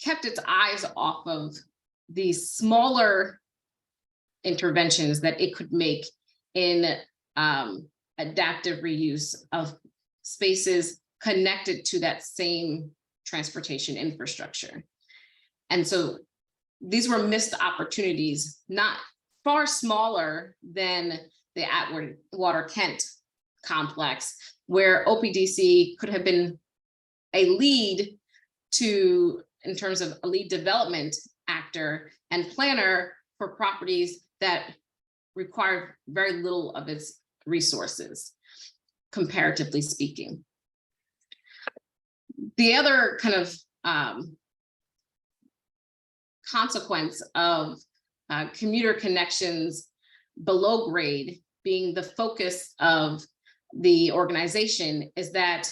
Speaker 2: kept its eyes off of these smaller interventions that it could make in adaptive reuse of spaces connected to that same transportation infrastructure. And so these were missed opportunities, not far smaller than the Atwater Kent complex, where OPDC could have been a lead in terms of a lead development actor and planner for properties that required very little of its resources, comparatively speaking. The other kind of consequence of commuter connections below grade being the focus of the organization is that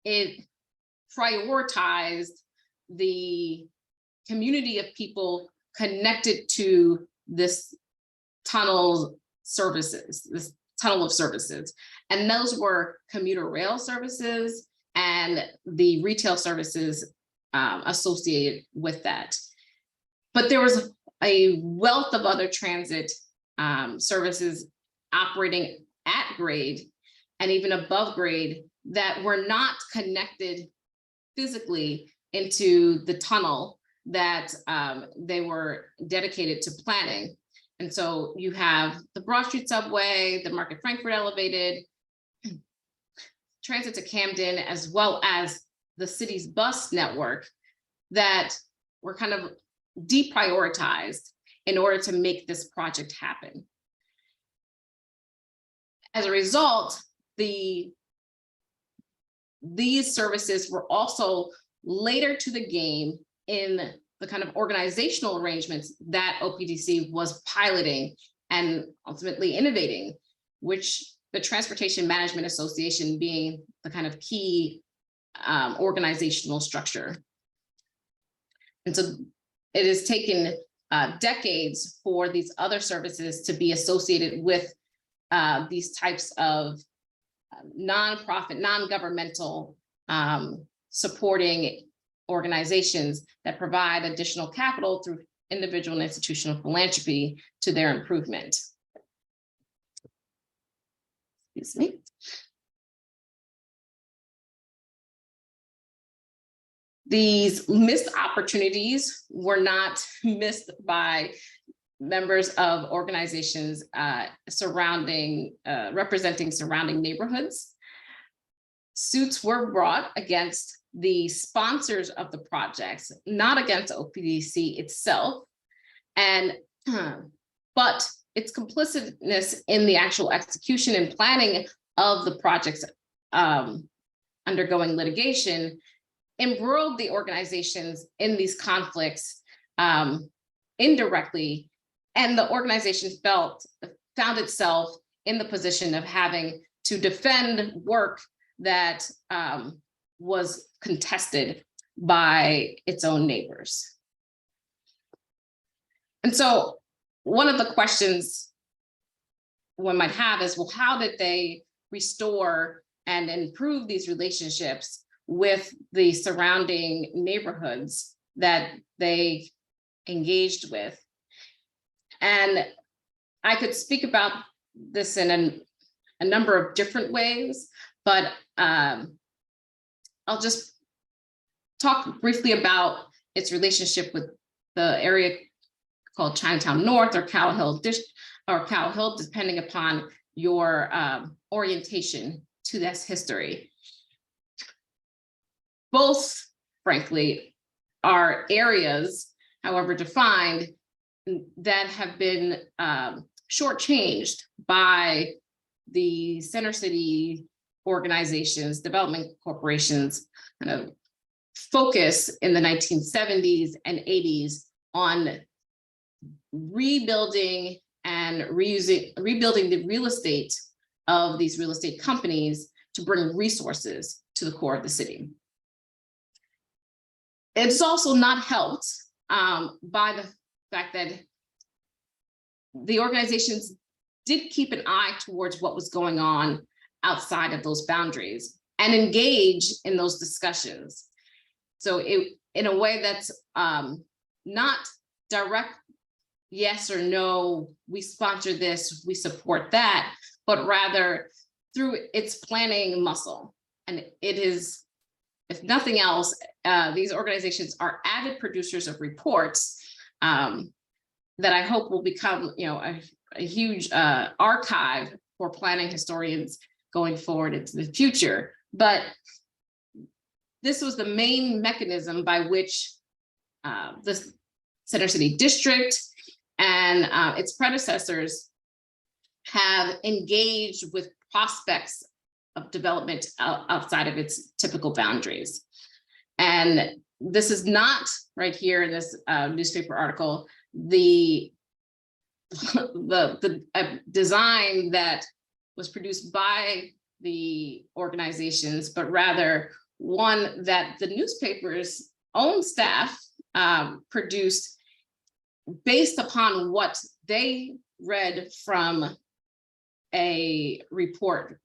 Speaker 2: it prioritized the community of people connected to this tunnel of services. And those were commuter rail services and the retail services associated with that. But there was a wealth of other transit services operating at grade and even above grade that were not connected physically into the tunnel that they were dedicated to planning. And so you have the Broad Street Subway, the Market Frankfurt Elevated, Transit to Camden, as well as the city's bus network that were kind of deprioritized in order to make this project happen. As a result, these services were also later to the game in the kind of organizational arrangements that OPDC was piloting and ultimately innovating, which the Transportation Management Association being the kind of key organizational structure. And so it has taken decades for these other services to be associated with these types of nonprofit, non-governmental supporting organizations that provide additional capital through individual and institutional philanthropy to their improvement. Excuse me. These missed opportunities were not missed by members of organizations representing surrounding neighborhoods. Suits were brought against the sponsors of the projects, not against OPDC itself, but its complicitness in the actual execution and planning of the projects undergoing litigation embroiled the organizations in these conflicts indirectly, and the organization found itself in the position of having to defend work that was contested by its own neighbors. And so one of the questions one might have is, well, how did they restore and improve these relationships with the surrounding neighborhoods that they engaged with? And I could speak about this in a number of different ways, but I'll just talk briefly about its relationship with the area called Chinatown North or Cow Hill, depending upon your orientation to this history. Both, frankly, are areas, however defined, that have been shortchanged by the Center City organizations, development corporations, kind of focus in the 1970s and 80s on rebuilding and rebuilding the real estate of these real estate companies to bring resources to the core of the city. It's also not helped by the fact that the organizations did keep an eye towards what was going on outside of those boundaries and engage in those discussions. So in a way that's not direct yes or no, we sponsor this, we support that, but rather through its planning muscle. And it is, if nothing else, these organizations are avid producers of reports that I hope will become, a huge archive for planning historians going forward into the future. But this was the main mechanism by which the Center City District and its predecessors have engaged with prospects of development outside of its typical boundaries. And this is not right here in this newspaper article, the design that was produced by the organizations, but rather one that the newspaper's own staff produced based upon what they read from a report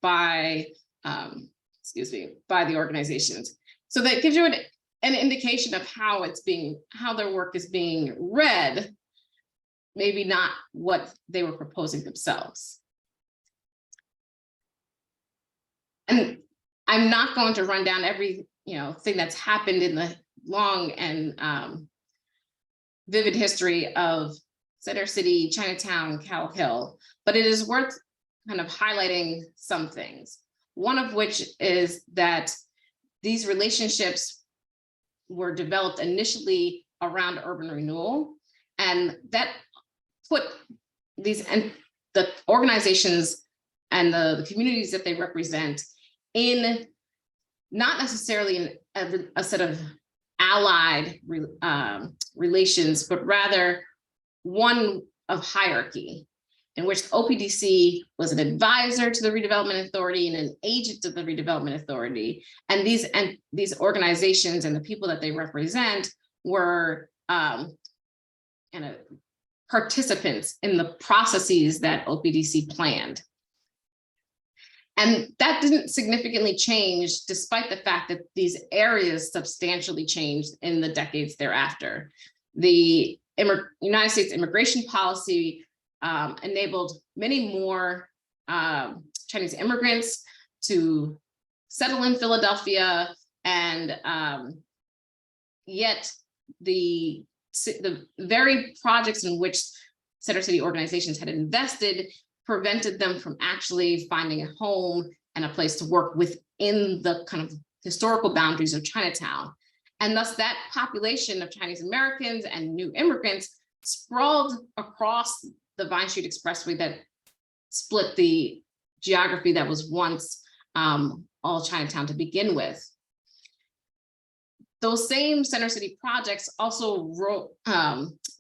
Speaker 2: by, by the organizations. So that gives you an indication of how their work is being read, maybe not what they were proposing themselves. And I'm not going to run down every thing that's happened in the long and vivid history of Center City, Chinatown, Cow Hill, but it is worth kind of highlighting some things. One of which is that these relationships were developed initially around urban renewal, and that put these and the organizations and the communities that they represent in not necessarily in a set of allied relations, but rather one of hierarchy, in which OPDC was an advisor to the redevelopment authority and an agent of the redevelopment authority. And these organizations and the people that they represent were kind of participants in the processes that OPDC planned. And that didn't significantly change, despite the fact that these areas substantially changed in the decades thereafter. The United States immigration policy enabled many more Chinese immigrants to settle in Philadelphia, and yet the very projects in which Center City organizations had invested prevented them from actually finding a home and a place to work within the kind of historical boundaries of Chinatown. And thus that population of Chinese Americans and new immigrants sprawled across the Vine Street Expressway that split the geography that was once all Chinatown to begin with. Those same Center City projects also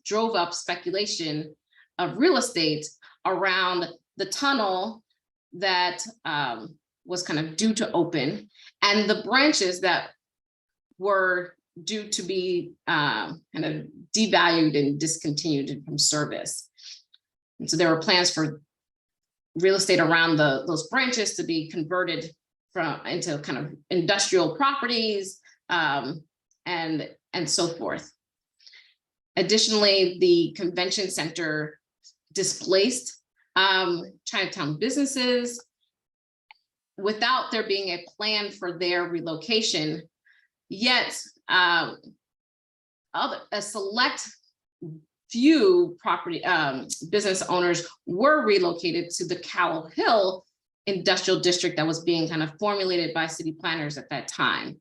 Speaker 2: drove up speculation of real estate around the tunnel that was kind of due to open, and the branches that were due to be kind of devalued and discontinued from service. And so there were plans for real estate around those branches to be converted into kind of industrial properties and so forth. Additionally, the convention center displaced Chinatown businesses without there being a plan for their relocation. Yet a select few business owners were relocated to the Cow Hill industrial district that was being kind of formulated by city planners at that time.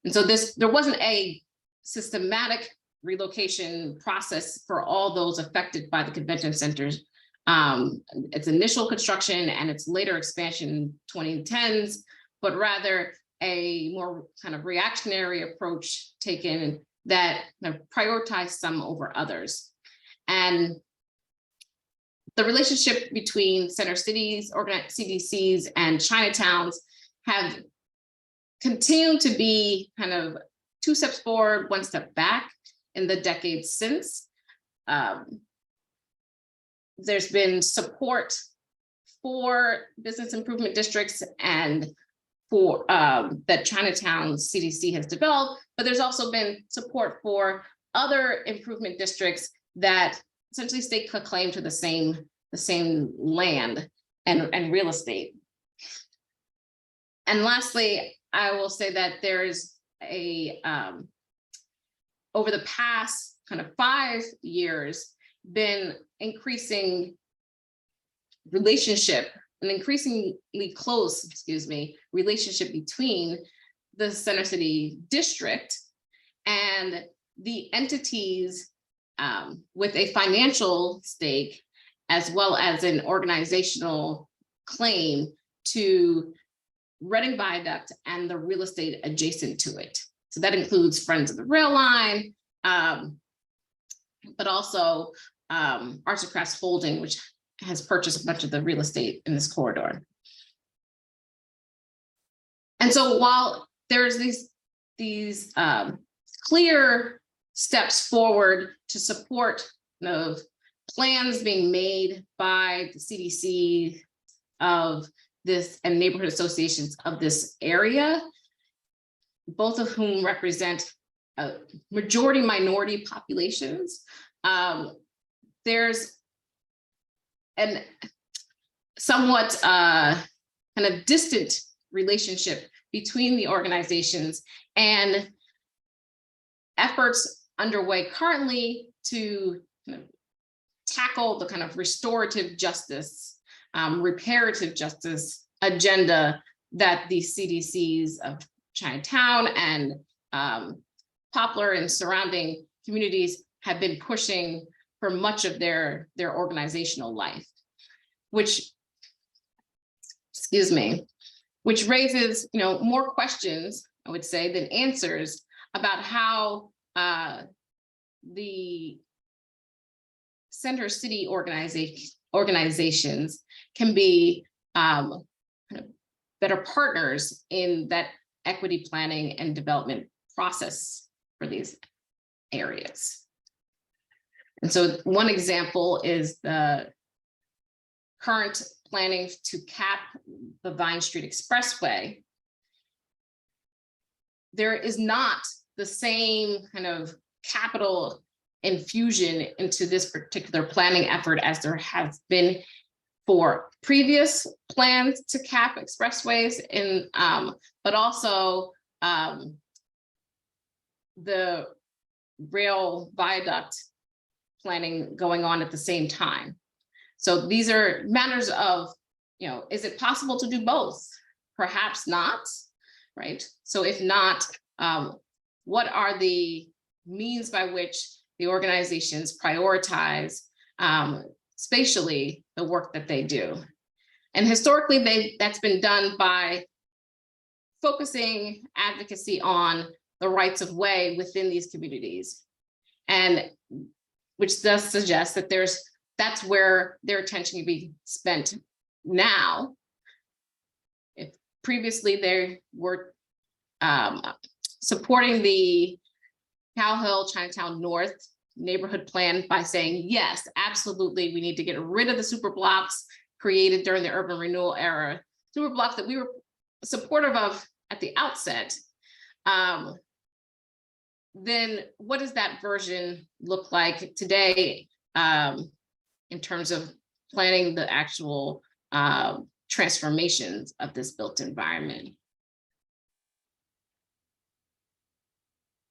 Speaker 2: And so there wasn't a systematic relocation process for all those affected by the convention centers. Its initial construction and its later expansion in 2010s, but rather a more kind of reactionary approach taken that kind of prioritized some over others. And the relationship between center cities, CDCs, and Chinatowns have continued to be kind of 2 steps forward, 1 step back in the decades since. There's been support for business improvement districts and for that Chinatown CDC has developed, but there's also been support for other improvement districts that essentially stake claim to the same land and real estate. And lastly, I will say that there's a over the past kind of 5 years been increasing relationship, an increasingly close, relationship between the Center City District and the entities with a financial stake, as well as an organizational claim to Reading Viaduct and the real estate adjacent to it. So that includes Friends of the Rail Line, but also Arts and Crafts Holding, which has purchased much of the real estate in this corridor. And so while there's these clear steps forward to support the plans being made by the CDC of this and neighborhood associations of this area, both of whom represent majority minority populations, there's an somewhat kind of distant relationship between the organizations and efforts underway currently to kind of tackle the kind of restorative justice, reparative justice agenda that the CDCs of Chinatown and Poplar and surrounding communities have been pushing for much of their organizational life, which raises more questions, I would say, than answers about how the Center City organizations can be kind of better partners in that equity planning and development process for these areas. And so one example is the current planning to cap the Vine Street Expressway. There is not the same kind of capital infusion into this particular planning effort as there has been for previous plans to cap expressways, but also the rail viaduct planning going on at the same time. So these are matters of, is it possible to do both? Perhaps not, right? So if not, what are the means by which the organizations prioritize spatially the work that they do? And historically, that's been done by focusing advocacy on the rights of way within these communities, and which does suggest that that's where their attention can be spent now. If previously they were supporting the Cow Hill Chinatown North neighborhood plan by saying, yes, absolutely, we need to get rid of the super blocks created during the urban renewal era, super blocks that we were supportive of at the outset. Then what does that version look like today in terms of planning the actual transformations of this built environment?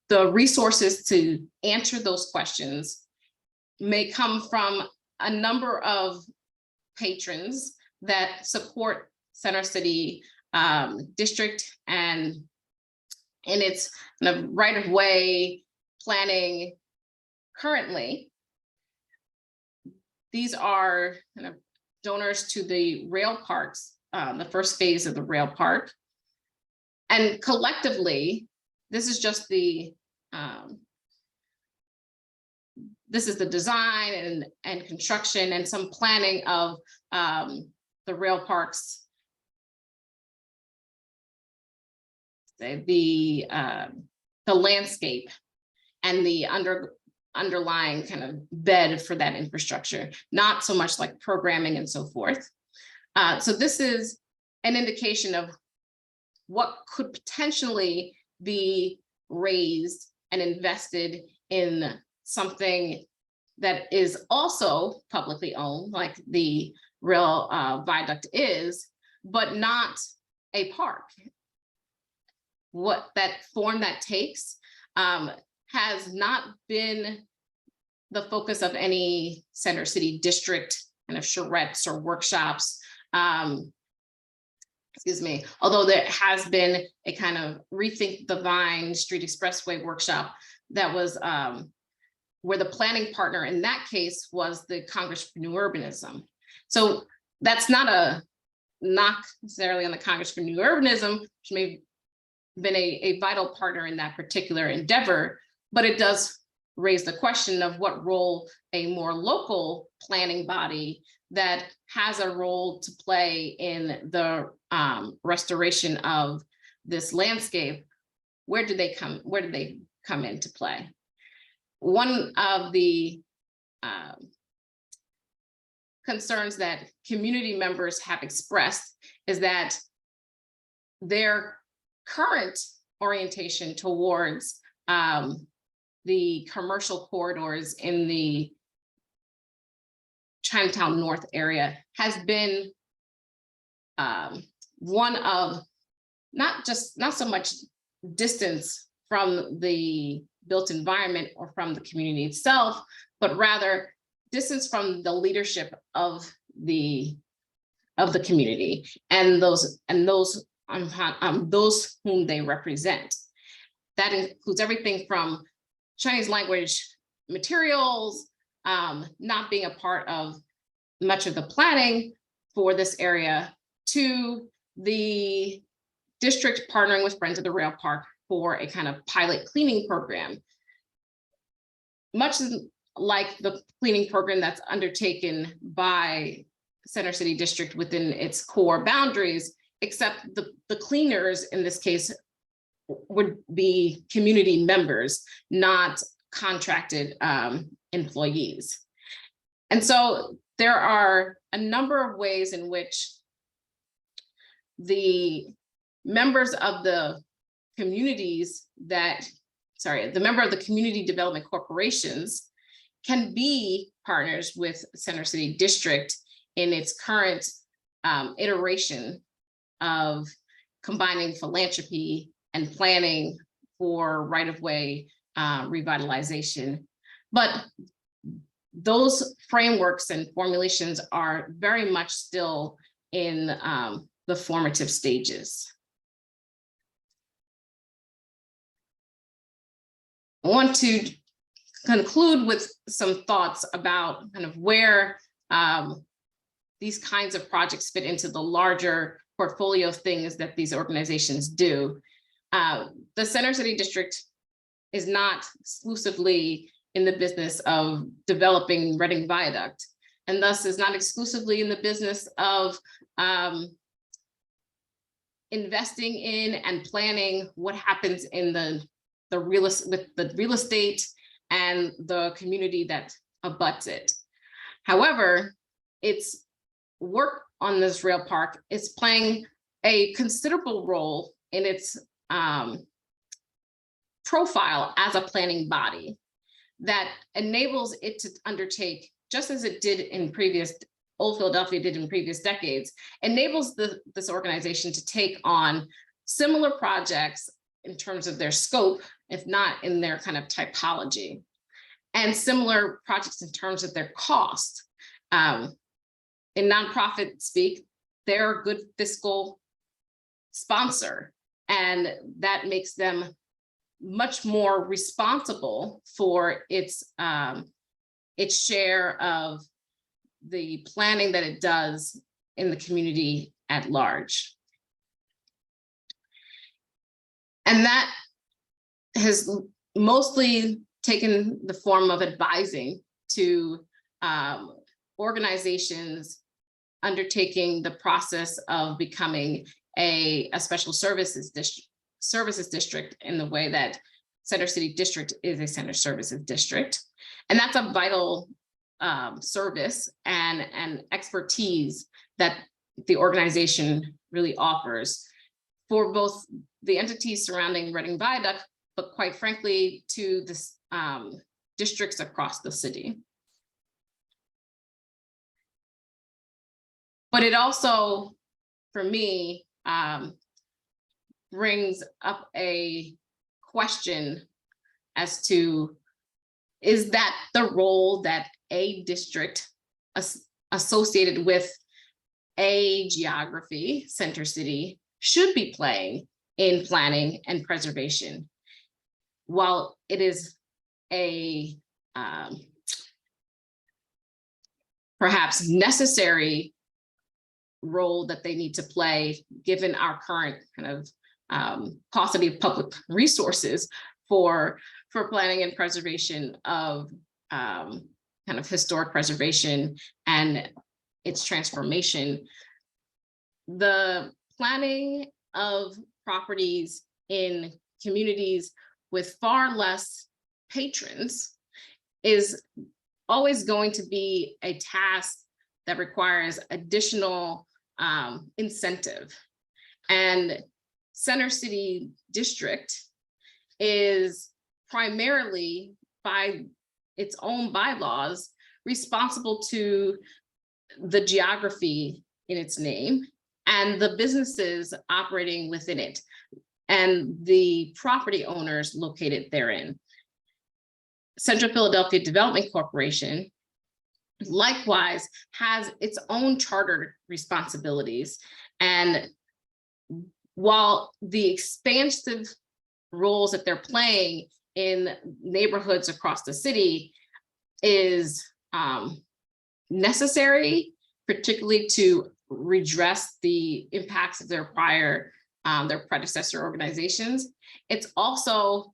Speaker 2: The resources to answer those questions may come from a number of patrons that support Center City District and in its kind of right-of-way planning currently. These are kind of donors to the rail parks, the first phase of the rail park. And collectively, this is just the this is the design and construction and some planning of the rail parks, the landscape and the underlying kind of bed for that infrastructure, not so much like programming and so forth. So this is an indication of what could potentially be raised and invested in something that is also publicly owned, like the rail viaduct is, but not a park. What that form that takes has not been the focus of any Center City District kind of charrettes or workshops. Excuse me, although there has been a kind of Rethink the Vine Street Expressway workshop that was where the planning partner in that case was the Congress for New Urbanism. So that's not a knock necessarily on the Congress for New Urbanism, which may have been a vital partner in that particular endeavor, but it does raise the question of what role a more local planning body that has a role to play in the restoration of this landscape, where do they come into play? One of the concerns that community members have expressed is that their current orientation towards the commercial corridors in the Chinatown North area has been one of not so much distance from the built environment or from the community itself, but rather distance from the leadership of the community and those whom they represent. That includes everything from Chinese language materials, not being a part of much of the planning for this area, to the district partnering with Friends of the Rail Park for a kind of pilot cleaning program. Much like the cleaning program that's undertaken by Center City District within its core boundaries, except the cleaners in this case would be community members, not contracted employees. And so there are a number of ways in which the members of the communities the member of the community development corporations can be partners with Center City District in its current iteration of combining philanthropy and planning for right-of-way revitalization. But those frameworks and formulations are very much still in the formative stages. I want to conclude with some thoughts about kind of where these kinds of projects fit into the larger portfolio of things that these organizations do. The Center City District is not exclusively in the business of developing Reading Viaduct, and thus is not exclusively in the business of investing in and planning what happens in with the real estate and the community that abuts it. However, its work on this rail park is playing a considerable role in its profile as a planning body that enables it to undertake, just as it did in Old Philadelphia did in previous decades, enables this organization to take on similar projects in terms of their scope, if not in their kind of typology, and similar projects in terms of their cost. In nonprofit speak, they're a good fiscal sponsor, and that makes them much more responsible for its share of the planning that it does in the community at large. And that has mostly taken the form of advising to organizations undertaking the process of becoming a special services district in the way that Center City District is a center services district. And that's a vital service and expertise that the organization really offers for both the entities surrounding Reading Viaduct, but quite frankly, to the districts across the city. But it also, for me, brings up a question as to, is that the role that a district associated with a geography, Center City, should be playing in planning and preservation? While it is a perhaps necessary role that they need to play, given our current kind of paucity of public resources for planning and preservation of kind of historic preservation and its transformation. The planning of properties in communities with far less patrons is always going to be a task that requires additional incentive. And Center City District is primarily, by its own bylaws, responsible to the geography in its name and the businesses operating within it and the property owners located therein. Central Philadelphia Development Corporation likewise has its own chartered responsibilities. And while the expansive roles that they're playing in neighborhoods across the city is necessary, particularly to redress the impacts of their predecessor organizations, it's also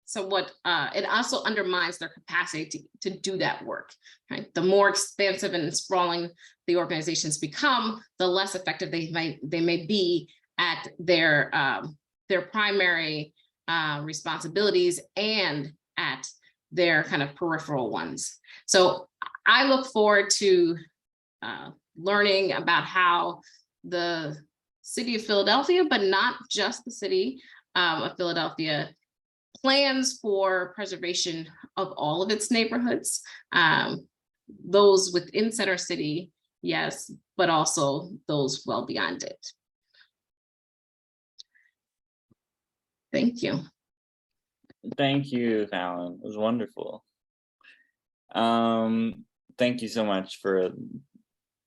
Speaker 2: somewhat, it also undermines their capacity to do that work, right? The more expansive and sprawling the organizations become, the less effective they may be at their primary responsibilities and at their kind of peripheral ones. So I look forward to learning about how the city of Philadelphia, but not just the city of Philadelphia, plans for preservation of all of its neighborhoods, those within Center City, yes, but also those well beyond it. Thank you.
Speaker 1: Thank you, Fallon. It was wonderful. Thank you so much for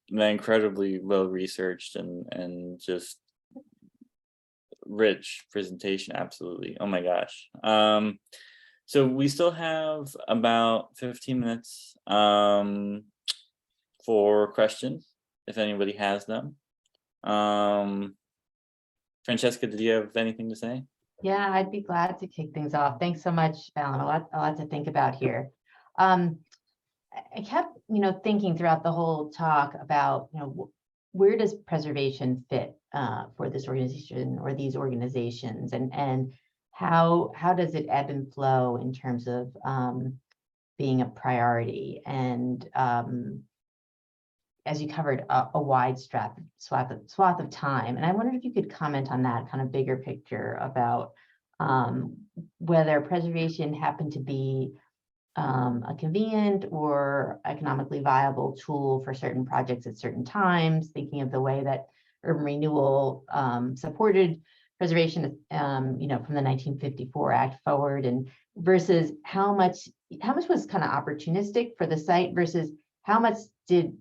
Speaker 1: the incredibly well-researched and just rich presentation. Absolutely. Oh my gosh. So we still have about 15 minutes for questions, if anybody has them. Francesca, did you have anything to say?
Speaker 3: Yeah, I'd be glad to kick things off. Thanks so much, Fallon. A lot to think about here. I kept, thinking throughout the whole talk about, where does preservation fit for this organization or these organizations, and how does it ebb and flow in terms of being a priority? And as you covered, a wide swath of time. And I wondered if you could comment on that kind of bigger picture about whether preservation happened to be a convenient or economically viable tool for certain projects at certain times, thinking of the way that urban renewal supported preservation, from the 1954 Act forward, and versus how much was kind of opportunistic for the site versus how much did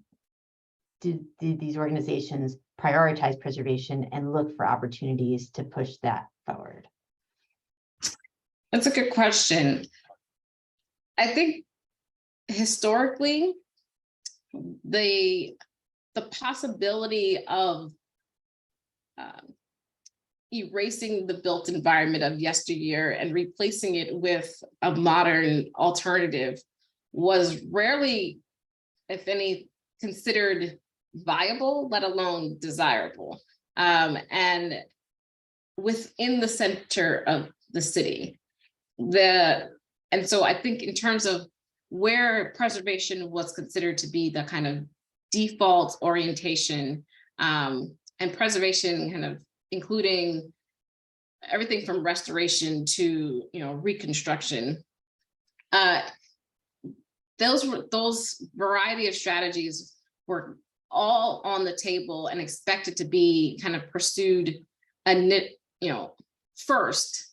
Speaker 3: these organizations prioritize preservation and look for opportunities to push that forward?
Speaker 2: That's a good question. I think historically, the possibility of erasing the built environment of yesteryear and replacing it with a modern alternative was rarely, if any, considered viable, let alone desirable. And within the center of the city. And so I think in terms of where preservation was considered to be the kind of default orientation, and preservation kind of including everything from restoration to, you know, reconstruction. Those variety of strategies were all on the table and expected to be kind of pursued first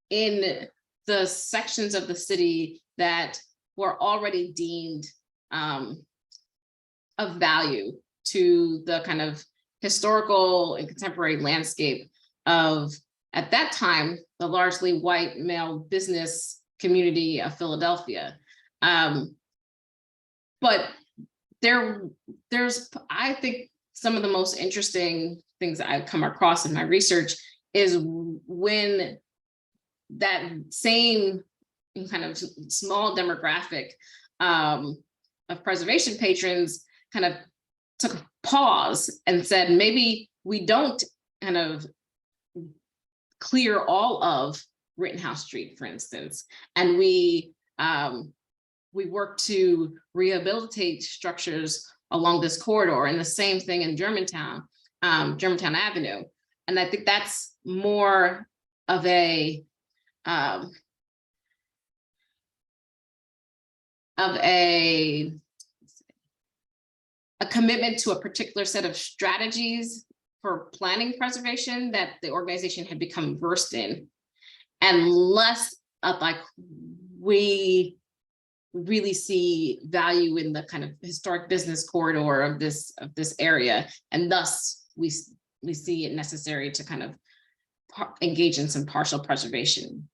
Speaker 2: in the sections of the city that were already deemed of value to the kind of historical and contemporary landscape of, at that time, the largely white male business community of Philadelphia. But there's, I think, some of the most interesting things that I've come across in my research is when that same kind of small demographic of preservation patrons kind of took a pause and said, maybe we don't kind of clear all of Rittenhouse Street, for instance, and we work to rehabilitate structures along this corridor, and the same thing in Germantown Avenue. And I think that's more of a commitment to a particular set of strategies for planning preservation that the organization had become versed in, and less of like, we really see value in the kind of historic business corridor of this area, and thus we see it necessary to kind of engage in some partial preservation,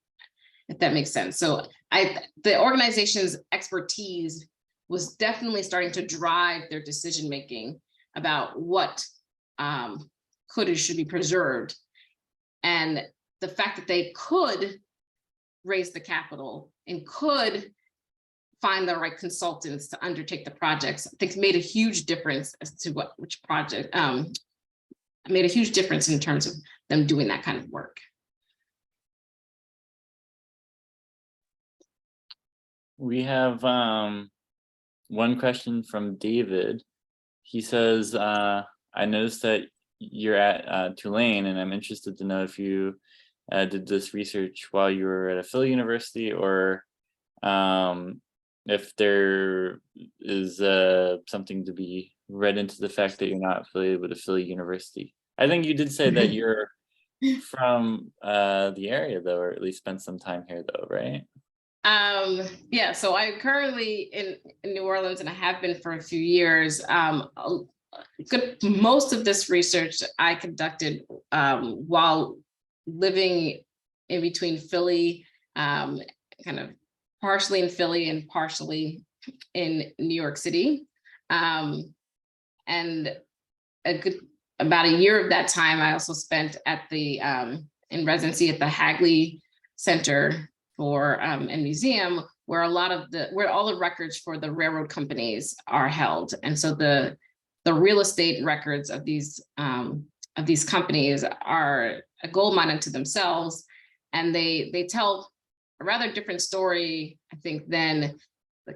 Speaker 2: if that makes sense. So the organization's expertise was definitely starting to drive their decision making about what could or should be preserved, and the fact that they could raise the capital and could find the right consultants to undertake the projects, I think made a huge difference as to which project made a huge difference in terms of them doing that kind of work.
Speaker 1: We have one question from David. He says, I noticed that you're at Tulane, and I'm interested to know if you did this research while you were at a Philly university, or if there is something to be read into the fact that you're not affiliated with a Philly university. I think you did say that you're from the area, though, or at least spent some time here, though, right?
Speaker 2: Yeah, so I'm currently in New Orleans, and I have been for a few years. Most of this research I conducted while living in between Philly, kind of partially in Philly and partially in New York City. And about a year of that time, I also spent at the in residency at the Hagley Center for and Museum, where all the records for the railroad companies are held. And so the real estate records of these companies are a gold mine unto themselves, and they tell a rather different story, I think, than the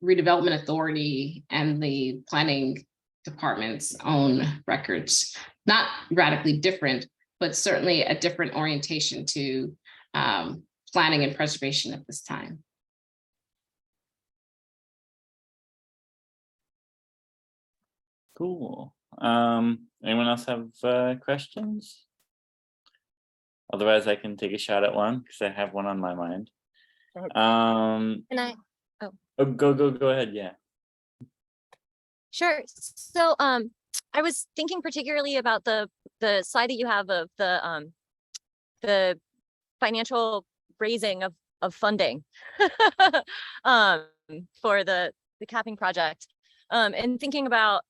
Speaker 2: redevelopment authority and the planning department's own records. Not radically different, but certainly a different orientation to planning and preservation at this time.
Speaker 1: Cool. Anyone else have questions? Otherwise, I can take a shot at one because I have one on my mind.
Speaker 6: Can I?
Speaker 1: Oh, go ahead. Yeah.
Speaker 6: Sure. So I was thinking particularly about the slide that you have of the financial raising of funding for the capping project, and thinking about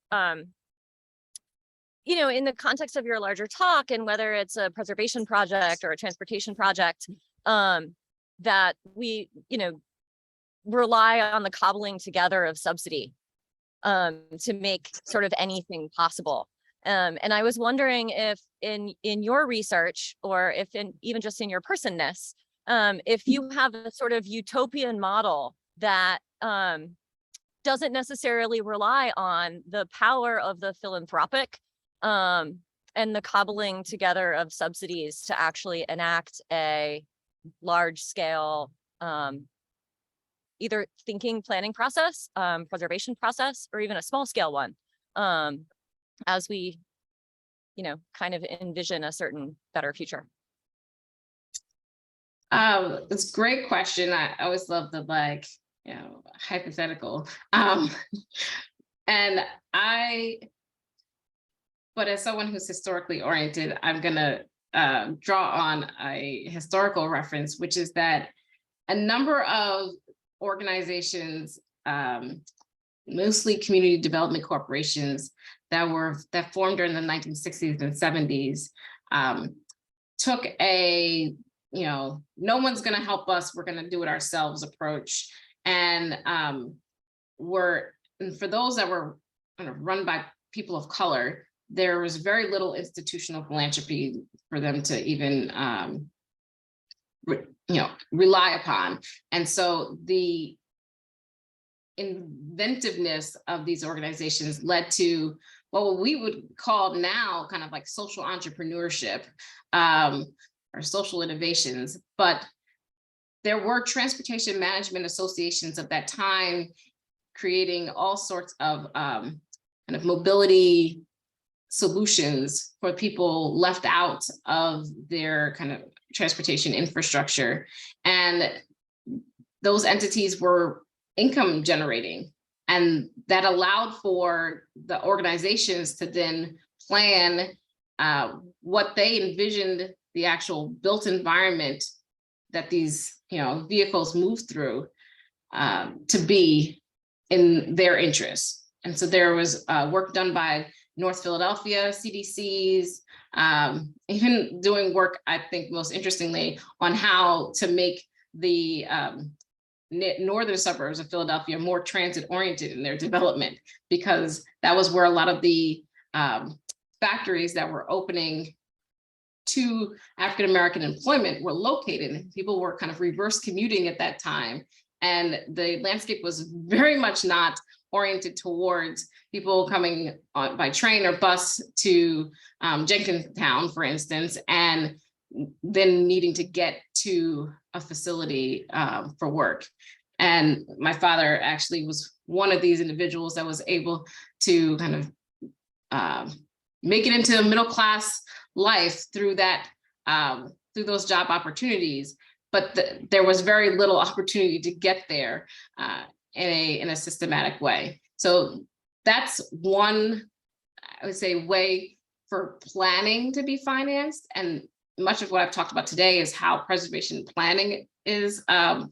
Speaker 6: you know, in the context of your larger talk, and whether it's a preservation project or a transportation project, that we, you know, rely on the cobbling together of subsidy to make sort of anything possible. And I was wondering if in your research, or if in even just in your personness, if you have a sort of utopian model that doesn't necessarily rely on the power of the philanthropic and the cobbling together of subsidies to actually enact a large scale either thinking planning process, preservation process, or even a small scale one, as we, you know, kind of envision a certain better future.
Speaker 2: It's a great question. I always love the, like, you know, hypothetical. And but as someone who's historically oriented, I'm gonna draw on a historical reference, which is that a number of organizations, mostly community development corporations that formed during the 1960s and 70s, took a, you know, no one's going to help us, we're going to do it ourselves approach. And for those that were kind of run by people of color, there was very little institutional philanthropy for them to even rely upon. And so the inventiveness of these organizations led to what we would call now kind of like social entrepreneurship, or social innovations. But there were transportation management associations of that time creating all sorts of kind of mobility solutions for people left out of their kind of transportation infrastructure. And those entities were income generating. And that allowed for the organizations to then plan what they envisioned the actual built environment that these, you know, vehicles move through to be in their interests. And so there was work done by North Philadelphia CDCs, even doing work, I think most interestingly, on how to make the northern suburbs of Philadelphia more transit oriented in their development, because that was where a lot of the factories that were opening to African-American employment were located. People were kind of reverse commuting at that time. And the landscape was very much not oriented towards people coming by train or bus to Jenkintown, for instance, and then needing to get to a facility for work. And my father actually was one of these individuals that was able to kind of make it into a middle-class life through that, through those job opportunities. But there was very little opportunity to get there in a systematic way. So that's one, I would say, way for planning to be financed. And much of what I've talked about today is how preservation planning is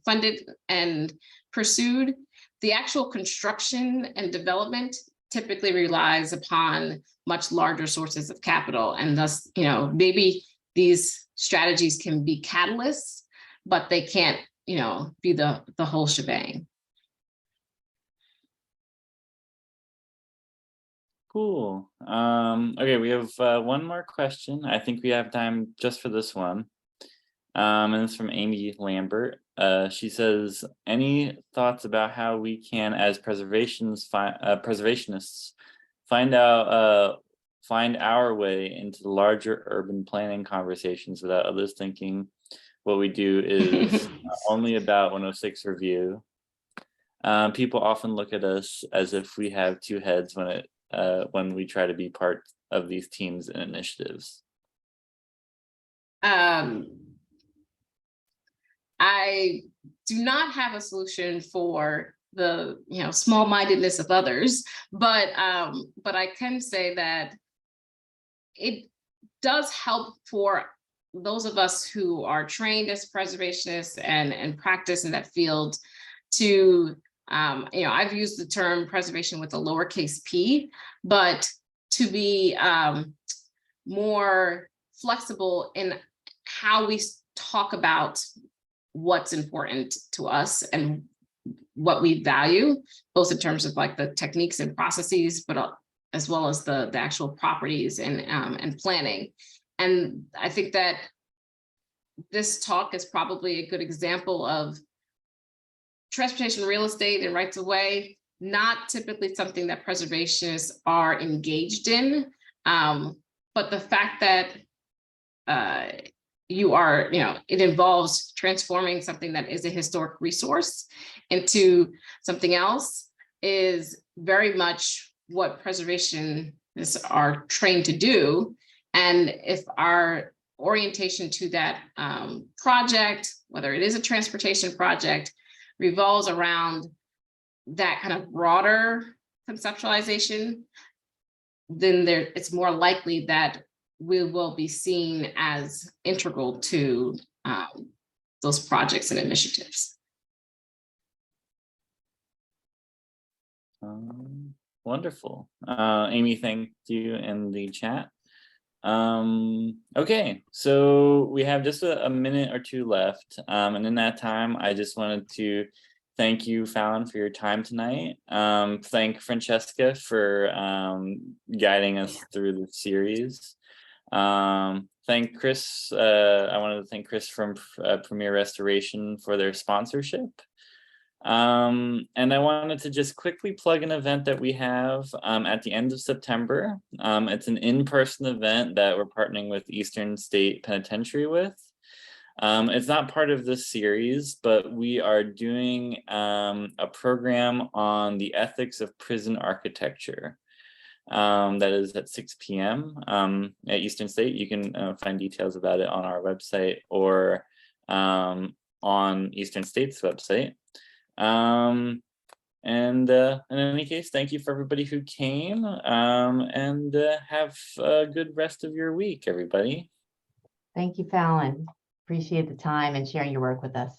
Speaker 2: funded and pursued. The actual construction and development typically relies upon much larger sources of capital. And thus, you know, maybe these strategies can be catalysts, but they can't, you know, be the whole shebang.
Speaker 1: Cool. Okay, we have one more question. I think we have time just for this one. And it's from Amy Lambert. She says, any thoughts about how we can, as preservationists, find our way into the larger urban planning conversations without others thinking what we do is only about 106 review? People often look at us as if we have two heads when we try to be part of these teams and initiatives.
Speaker 2: I do not have a solution for the, you know, small-mindedness of others, but I can say that it does help for those of us who are trained as preservationists and practice in that field to, you know, I've used the term preservation with a lowercase p, but to be more flexible in how we talk about what's important to us and what we value, both in terms of like the techniques and processes, but as well as the actual properties and planning. And I think that this talk is probably a good example of transportation, real estate, and rights of way, not typically something that preservationists are engaged in, but the fact that it involves transforming something that is a historic resource into something else is very much what preservationists are trained to do. And if our orientation to that project, whether it is a transportation project, revolves around that kind of broader conceptualization, then it's more likely that we will be seen as integral to those projects and initiatives.
Speaker 1: Wonderful. Amy, thank you in the chat. Okay, so we have just a minute or two left. And in that time, I just wanted to thank you, Fallon, for your time tonight. Thank Francesca for guiding us through the series. Thank Chris. I wanted to thank Chris from Premier Restoration for their sponsorship. And I wanted to just quickly plug an event that we have at the end of September. It's an in-person event that we're partnering with Eastern State Penitentiary with. It's not part of this series, but we are doing a program on the ethics of prison architecture. That is at 6 p.m. At Eastern State. You can find details about it on our website or on Eastern State's website. And in any case, thank you for everybody who came, and have a good rest of your week, everybody.
Speaker 3: Thank you, Fallon. Appreciate the time and sharing your work with us.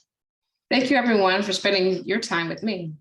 Speaker 2: Thank you, everyone, for spending your time with me.